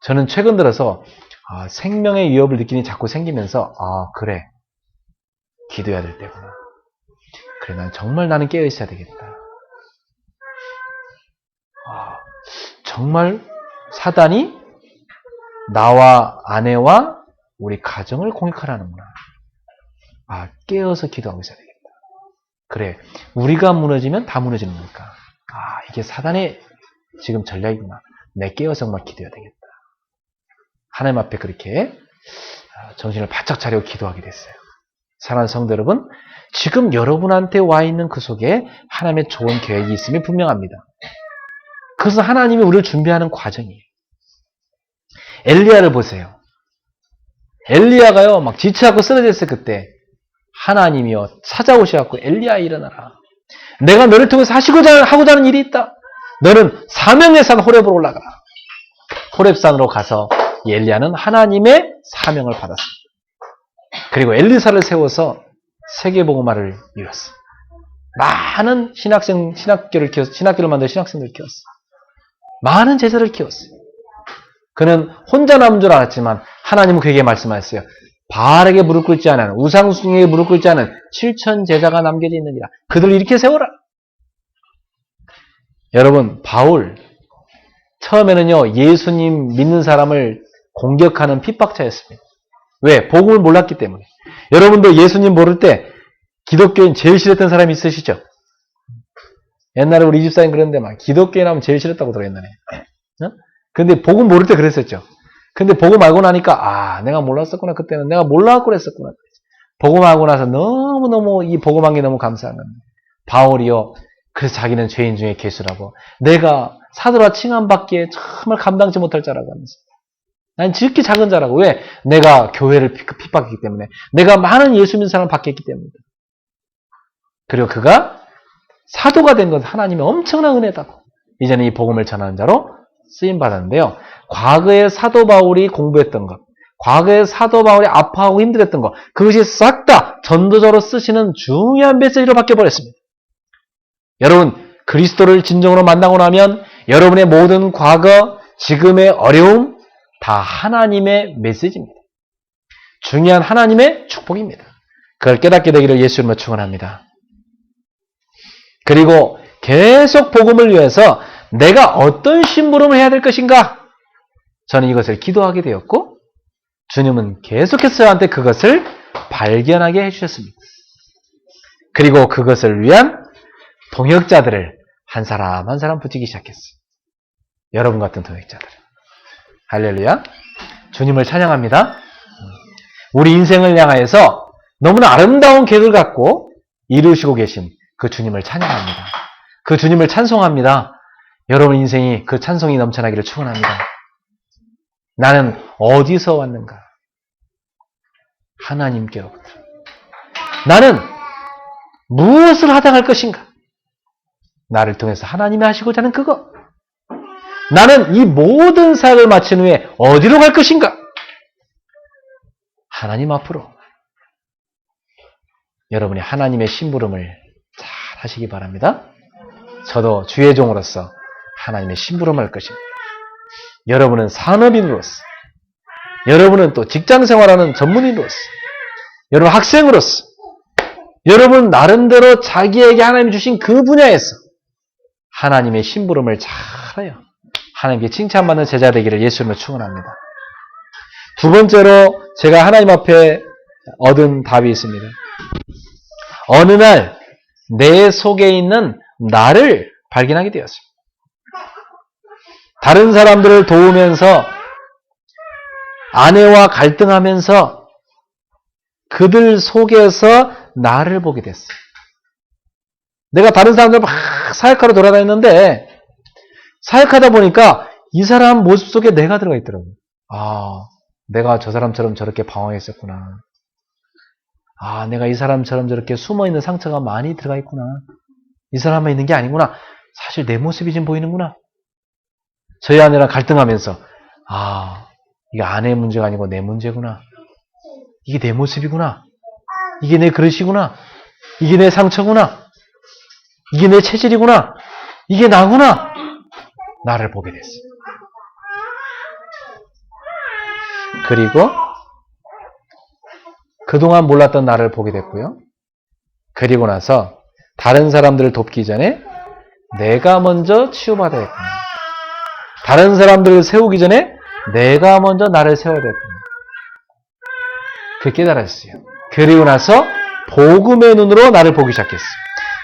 저는 최근 들어서 생명의 위협을 느끼니 자꾸 생기면서 그래, 기도해야 될 때구나. 그래, 나는 깨어 있어야 되겠다. 정말 사단이 나와 아내와 우리 가정을 공격하라는구나. 깨어서 기도하고 있어야 되겠다. 그래, 우리가 무너지면 다 무너지는 거니까. 이게 사단의 지금 전략이구나. 내 깨어서 정말 기도해야 되겠다. 하나님 앞에 그렇게 정신을 바짝 차리고 기도하게 됐어요. 사랑하는 성도 여러분, 지금 여러분한테 와 있는 그 속에 하나님의 좋은 계획이 있음이 분명합니다. 그것은 하나님이 우리를 준비하는 과정이에요. 엘리야를 보세요. 엘리야가요, 막 지체하고 쓰러졌을 그때 하나님이요, 찾아오셔갖고 엘리야 일어나라. 내가 너를 통해서 하고자 하는 일이 있다. 너는 사명의 산 호렙으로 올라가라. 호렙산으로 가서 엘리야는 하나님의 사명을 받았습니다. 그리고 엘리사를 세워서 세계복음화를 이뤘어. 많은 신학교를 만들어 신학생들을 키웠어. 많은 제자를 키웠어요. 그는 혼자 남은 줄 알았지만 하나님은 그에게 말씀하셨어요. 바알에게 무릎 꿇지 않은, 우상숭배에게 무릎 꿇지 않은 7천 제자가 남겨져 있느니라. 그들을 이렇게 세워라. 여러분, 바울 처음에는요, 예수님 믿는 사람을 공격하는 핍박자였습니다. 왜? 복음을 몰랐기 때문에. 여러분도 예수님 모를 때 기독교인 제일 싫었던 사람이 있으시죠? 옛날에 우리 집사님 그랬는데 막 기독교인 하면 제일 싫었다고 들어 옛날에. 근데 복음 모를 때 그랬었죠. 근데 복음 알고 나니까 내가 몰랐었구나. 그때는 내가 몰라갖고 그랬었구나. 복음 알고 나서 너무너무 이 복음한 게 너무 감사한 겁니다. 바울이요. 그래서 자기는 죄인 중에 괴수라고. 내가 사도라 칭함받기에 정말 감당치 못할 자라고 하면서. 난 지극히 작은 자라고. 왜? 내가 교회를 핍박했기 때문에. 내가 많은 예수 믿는 사람을 받게 했기 때문이다. 그리고 그가 사도가 된 건 하나님의 엄청난 은혜다고. 이제는 이 복음을 전하는 자로 쓰임받았는데요. 과거에 사도 바울이 공부했던 것, 과거에 사도 바울이 아파하고 힘들었던 것, 그것이 싹 다 전도자로 쓰시는 중요한 메시지로 바뀌어버렸습니다. 여러분, 그리스도를 진정으로 만나고 나면 여러분의 모든 과거, 지금의 어려움 다 하나님의 메시지입니다. 중요한 하나님의 축복입니다. 그걸 깨닫게 되기를 예수 이름으로 축원합니다. 그리고 계속 복음을 위해서 내가 어떤 심부름을 해야 될 것인가? 저는 이것을 기도하게 되었고 주님은 계속해서 저한테 그것을 발견하게 해주셨습니다. 그리고 그것을 위한 동역자들을 한 사람 한 사람 붙이기 시작했어요. 여러분 같은 동역자들. 할렐루야. 주님을 찬양합니다. 우리 인생을 향하여서 너무나 아름다운 계획을 갖고 이루시고 계신 그 주님을 찬양합니다. 그 주님을 찬송합니다. 여러분 인생이 그 찬송이 넘쳐나기를 축원합니다. 나는 어디서 왔는가? 하나님께로부터. 나는 무엇을 하다 갈 것인가? 나를 통해서 하나님이 하시고자 하는 그거. 나는 이 모든 사역을 마친 후에 어디로 갈 것인가? 하나님 앞으로. 여러분이 하나님의 심부름을 잘 하시기 바랍니다. 저도 주의 종으로서 하나님의 심부름을 할 것입니다. 여러분은 산업인으로서, 여러분은 또 직장생활하는 전문인으로서, 여러분 학생으로서, 여러분 나름대로 자기에게 하나님이 주신 그 분야에서 하나님의 심부름을 잘해요. 하나님께 칭찬받는 제자 되기를 예수님으로 축원합니다. 두 번째로 제가 하나님 앞에 얻은 답이 있습니다. 어느 날 내 속에 있는 나를 발견하게 되었습니다. 다른 사람들을 도우면서 아내와 갈등하면서 그들 속에서 나를 보게 됐어요. 내가 다른 사람들 막 사역하러 돌아다녔는데 사역하다 보니까 이 사람 모습 속에 내가 들어가 있더라고요. 아, 내가 저 사람처럼 저렇게 방황했었구나. 아, 내가 이 사람처럼 저렇게 숨어있는 상처가 많이 들어가 있구나. 이 사람만 있는 게 아니구나. 사실 내 모습이 지금 보이는구나. 저희 아내랑 갈등하면서 아, 이게 아내의 문제가 아니고 내 문제구나. 이게 내 모습이구나. 이게 내 그릇이구나. 이게 내 상처구나. 이게 내 체질이구나. 이게 나구나. 나를 보게 됐어요. 그리고 그동안 몰랐던 나를 보게 됐고요. 그리고 나서 다른 사람들을 돕기 전에 내가 먼저 치유받아야겠구나. 다른 사람들을 세우기 전에 내가 먼저 나를 세워야 되겠구나. 그걸 깨달았어요. 그리고 나서 복음의 눈으로 나를 보기 시작했어요.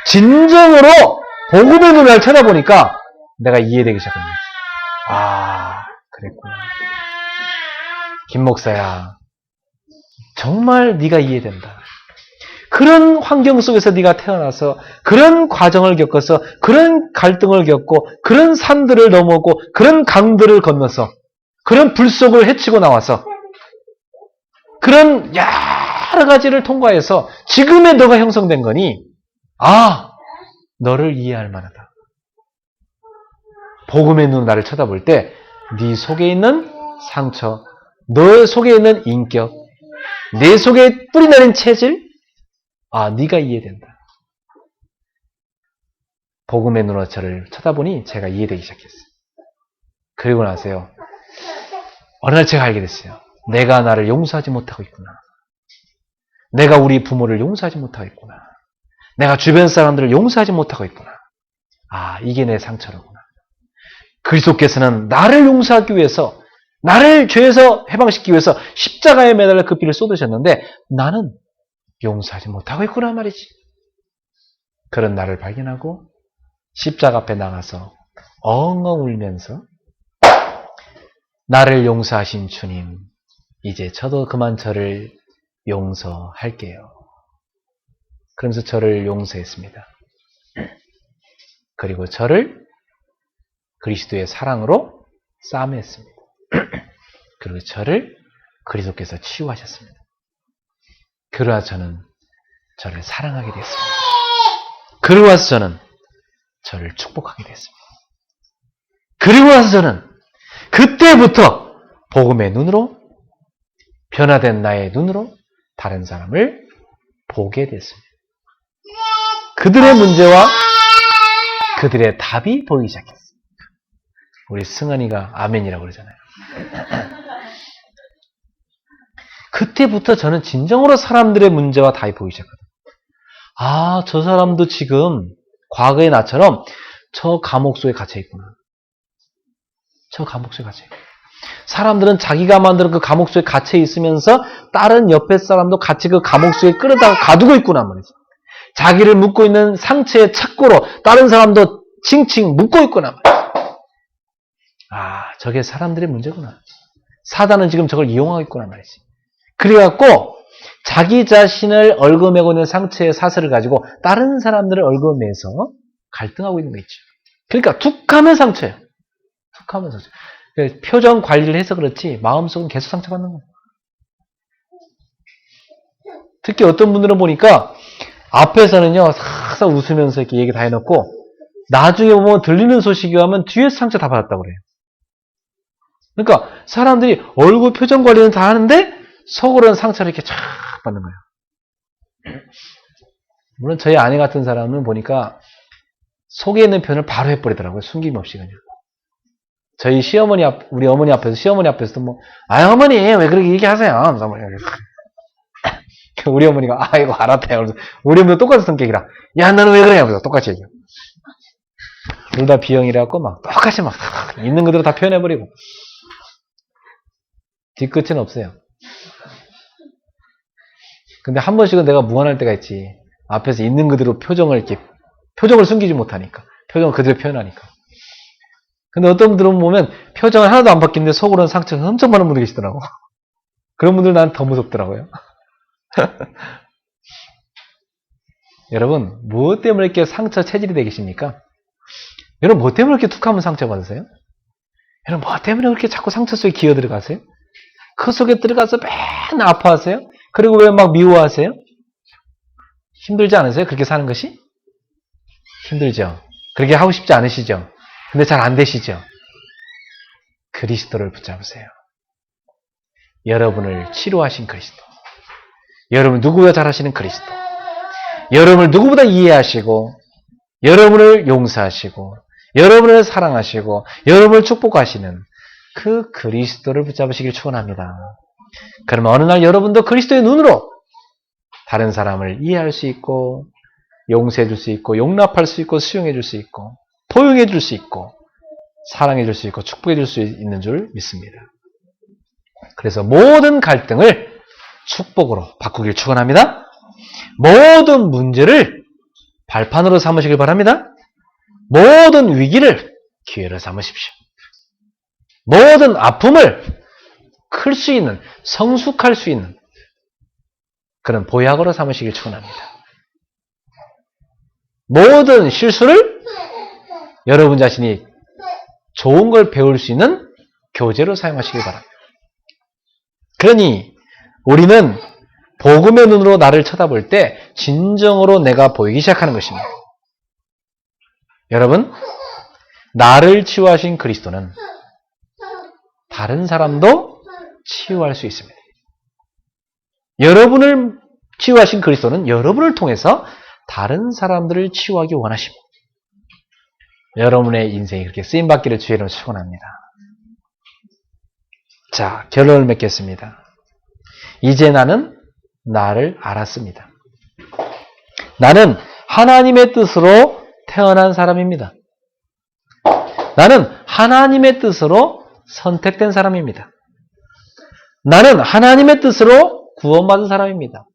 진정으로 복음의 눈을 쳐다보니까 내가 이해되기 시작한 거죠. 아, 그랬구나. 김 목사야, 정말 네가 이해된다. 그런 환경 속에서 네가 태어나서 그런 과정을 겪어서 그런 갈등을 겪고 그런 산들을 넘어오고 그런 강들을 건너서 그런 불 속을 헤치고 나와서 그런 여러 가지를 통과해서 지금의 너가 형성된 거니 아, 너를 이해할 만하다. 복음의 눈 나를 쳐다볼 때 네 속에 있는 상처, 너 속에 있는 인격, 내 속에 뿌리내린 체질, 아, 네가 이해된다. 복음의 눈으로 저를 쳐다보니 제가 이해되기 시작했어요. 그리고 나서요, 어느 날 제가 알게 됐어요. 내가 나를 용서하지 못하고 있구나. 내가 우리 부모를 용서하지 못하고 있구나. 내가 주변 사람들을 용서하지 못하고 있구나. 아, 이게 내 상처로구나. 그리스도께서는 나를 용서하기 위해서, 나를 죄에서 해방시키기 위해서 십자가에 매달려 그 피를 쏟으셨는데 나는 용서하지 못하고 있구나 말이지. 그런 나를 발견하고 십자가 앞에 나가서 엉엉 울면서 나를 용서하신 주님, 이제 저도 그만 저를 용서할게요. 그러면서 저를 용서했습니다. 그리고 저를 그리스도의 사랑으로 싸매했습니다. 그리고 저를 그리스도께서 치유하셨습니다. 그러나 저는 저를 사랑하게 됐습니다. 그러고 와서 저는 저를 축복하게 됐습니다. 그리고 와서 저는 그때부터 복음의 눈으로 변화된 나의 눈으로 다른 사람을 보게 됐습니다. 그들의 문제와 그들의 답이 보이기 시작했어요. 우리 승환이가 아멘이라고 그러잖아요. 그때부터 저는 진정으로 사람들의 문제와 답이 보이기 시작하거든요. 아, 저 사람도 지금 과거의 나처럼 저 감옥 속에 갇혀있구나. 저 감옥 속에 갇혀있구나. 사람들은 자기가 만든 그 감옥 속에 갇혀있으면서 다른 옆에 사람도 같이 그 감옥 속에 끌어다가 가두고 있구나 말이죠. 자기를 묶고 있는 상처의 착고로 다른 사람도 칭칭 묶고 있구나 말이죠. 아, 저게 사람들의 문제구나. 사단은 지금 저걸 이용하고 있구나 말이지. 그래갖고 자기 자신을 얽어매고 있는 상처의 사슬을 가지고 다른 사람들을 얽어매서 갈등하고 있는 거 있죠. 그러니까 툭 하면 상처예요. 툭 하면 상처. 표정 관리를 해서 그렇지 마음속은 계속 상처받는 거예요. 특히 어떤 분들은 보니까 앞에서는요 싹싹 웃으면서 이렇게 얘기 다 해놓고 나중에 보면 들리는 소식이 오면 뒤에서 상처 다 받았다고 그래요. 그러니까 사람들이 얼굴 표정 관리는 다 하는데 속으로는 상처를 이렇게 쫙 받는 거예요. 물론 저희 아내 같은 사람은 보니까 속에 있는 표현을 바로 해버리더라고요. 숨김없이 그냥. 저희 시어머니 우리 어머니 앞에서 시어머니 앞에서도 뭐, 아 어머니 왜 그렇게 얘기하세요? 우리 어머니가 이거 알았대요. 우리 어머니도 똑같은 성격이라, 야 너는 왜 그래? 그래서 똑같이 얘기해요. 둘 다 B형이라고 막 똑같이 막 있는 그대로 다 표현해버리고 뒤끝은 없어요. 근데 한 번씩은 내가 무안할 때가 있지. 앞에서 있는 그대로 표정을 숨기지 못하니까. 표정을 그대로 표현하니까. 근데 어떤 분들은 보면 표정은 하나도 안 바뀌는데 속으로는 상처가 엄청 많은 분들이 계시더라고. 그런 분들 난 더 무섭더라고요. 여러분, 무엇 때문에 이렇게 상처 체질이 되어 계십니까? 여러분, 뭐 때문에 이렇게 툭 하면 상처 받으세요? 여러분, 뭐 때문에 그렇게 자꾸 상처 속에 기어 들어가세요? 그 속에 들어가서 맨날 아파하세요? 그리고 왜 막 미워하세요? 힘들지 않으세요? 그렇게 사는 것이? 힘들죠. 그렇게 하고 싶지 않으시죠? 근데 잘 안 되시죠? 그리스도를 붙잡으세요. 여러분을 치료하신 그리스도. 여러분 누구보다 잘하시는 그리스도. 여러분을 누구보다 이해하시고 여러분을 용서하시고 여러분을 사랑하시고 여러분을 축복하시는 그 그리스도를 붙잡으시길 축원합니다. 그러면 어느 날 여러분도 그리스도의 눈으로 다른 사람을 이해할 수 있고 용서해 줄 수 있고 용납할 수 있고 수용해 줄 수 있고 포용해 줄 수 있고 사랑해 줄 수 있고 축복해 줄 수 있는 줄 믿습니다. 그래서 모든 갈등을 축복으로 바꾸길 축원합니다. 모든 문제를 발판으로 삼으시길 바랍니다. 모든 위기를 기회로 삼으십시오. 모든 아픔을 클 수 있는, 성숙할 수 있는 그런 보약으로 삼으시길 축원합니다. 모든 실수를 여러분 자신이 좋은 걸 배울 수 있는 교재로 사용하시길 바랍니다. 그러니 우리는 복음의 눈으로 나를 쳐다볼 때 진정으로 내가 보이기 시작하는 것입니다. 여러분, 나를 치유하신 그리스도는 다른 사람도 치유할 수 있습니다. 여러분을 치유하신 그리스도는 여러분을 통해서 다른 사람들을 치유하기 원하십니다. 여러분의 인생이 그렇게 쓰임받기를 주의 이름으로 축원합니다. 자, 결론을 맺겠습니다. 이제 나는 나를 알았습니다. 나는 하나님의 뜻으로 태어난 사람입니다. 나는 하나님의 뜻으로 선택된 사람입니다. 나는 하나님의 뜻으로 구원받은 사람입니다.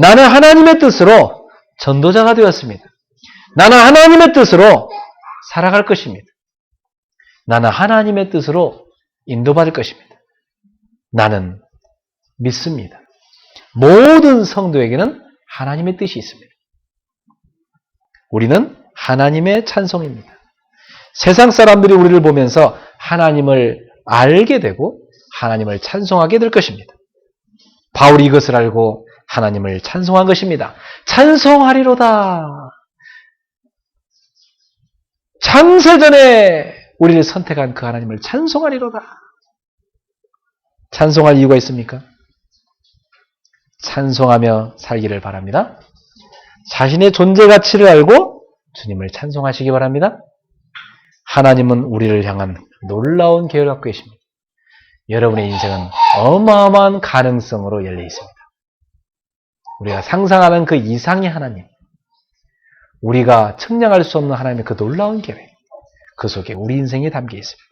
나는 하나님의 뜻으로 전도자가 되었습니다. 나는 하나님의 뜻으로 살아갈 것입니다. 나는 하나님의 뜻으로 인도받을 것입니다. 나는 믿습니다. 모든 성도에게는 하나님의 뜻이 있습니다. 우리는 하나님의 찬송입니다. 세상 사람들이 우리를 보면서 하나님을 알게 되고 하나님을 찬송하게 될 것입니다. 바울이 이것을 알고 하나님을 찬송한 것입니다. 찬송하리로다. 창세전에 우리를 선택한 그 하나님을 찬송하리로다. 찬송할 이유가 있습니까? 찬송하며 살기를 바랍니다. 자신의 존재 가치를 알고 주님을 찬송하시기 바랍니다. 하나님은 우리를 향한 놀라운 계획을 갖고 계십니다. 여러분의 인생은 어마어마한 가능성으로 열려 있습니다. 우리가 상상하는 그 이상의 하나님, 우리가 측량할 수 없는 하나님의 그 놀라운 계획, 그 속에 우리 인생이 담겨 있습니다.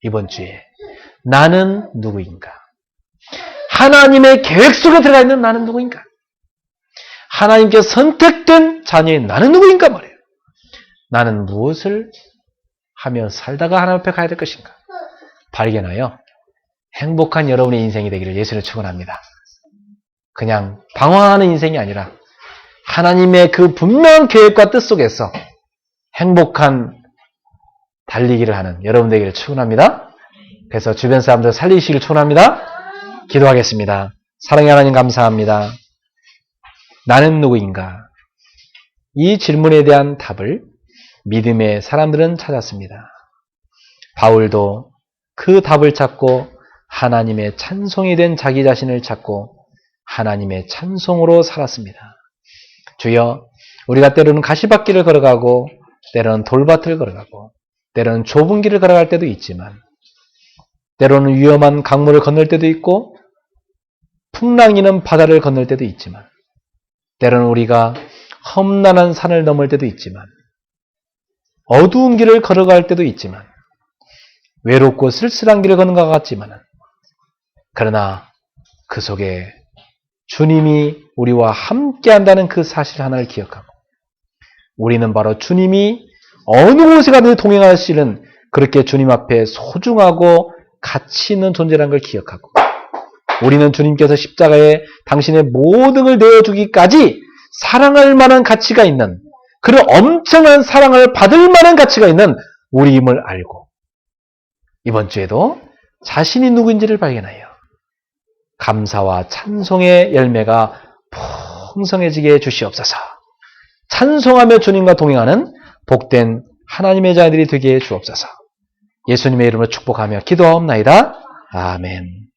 이번 주에 나는 누구인가? 하나님의 계획 속에 들어가 있는 나는 누구인가? 하나님께 선택된 자녀인 나는 누구인가 말이에요. 나는 무엇을 하며 살다가 하나님 앞에 가야 될 것인가? 발견하여 행복한 여러분의 인생이 되기를 예수를 축원합니다. 그냥 방황하는 인생이 아니라 하나님의 그 분명한 계획과 뜻 속에서 행복한 달리기를 하는 여러분 되기를 축원합니다. 그래서 주변 사람들 살리시기를 축원합니다. 기도하겠습니다. 사랑의 하나님 감사합니다. 나는 누구인가? 이 질문에 대한 답을 믿음의 사람들은 찾았습니다. 바울도 그 답을 찾고 하나님의 찬송이 된 자기 자신을 찾고 하나님의 찬송으로 살았습니다. 주여, 우리가 때로는 가시밭길을 걸어가고 때로는 돌밭을 걸어가고 때로는 좁은 길을 걸어갈 때도 있지만 때로는 위험한 강물을 건널 때도 있고 풍랑이는 바다를 건널 때도 있지만 때로는 우리가 험난한 산을 넘을 때도 있지만 어두운 길을 걸어갈 때도 있지만 외롭고 쓸쓸한 길을 걷는 것 같지만 그러나 그 속에 주님이 우리와 함께 한다는 그 사실 하나를 기억하고 우리는 바로 주님이 어느 곳에 가든 동행하시는 그렇게 주님 앞에 소중하고 가치 있는 존재라는 걸 기억하고 우리는 주님께서 십자가에 당신의 모든 걸 내어주기까지 사랑할 만한 가치가 있는 그런 엄청난 사랑을 받을 만한 가치가 있는 우리임을 알고 이번 주에도 자신이 누구인지를 발견하여 감사와 찬송의 열매가 풍성해지게 해주시옵소서. 찬송하며 주님과 동행하는 복된 하나님의 자녀들이 되게 해 주옵소서. 예수님의 이름으로 축복하며 기도하옵나이다. 아멘.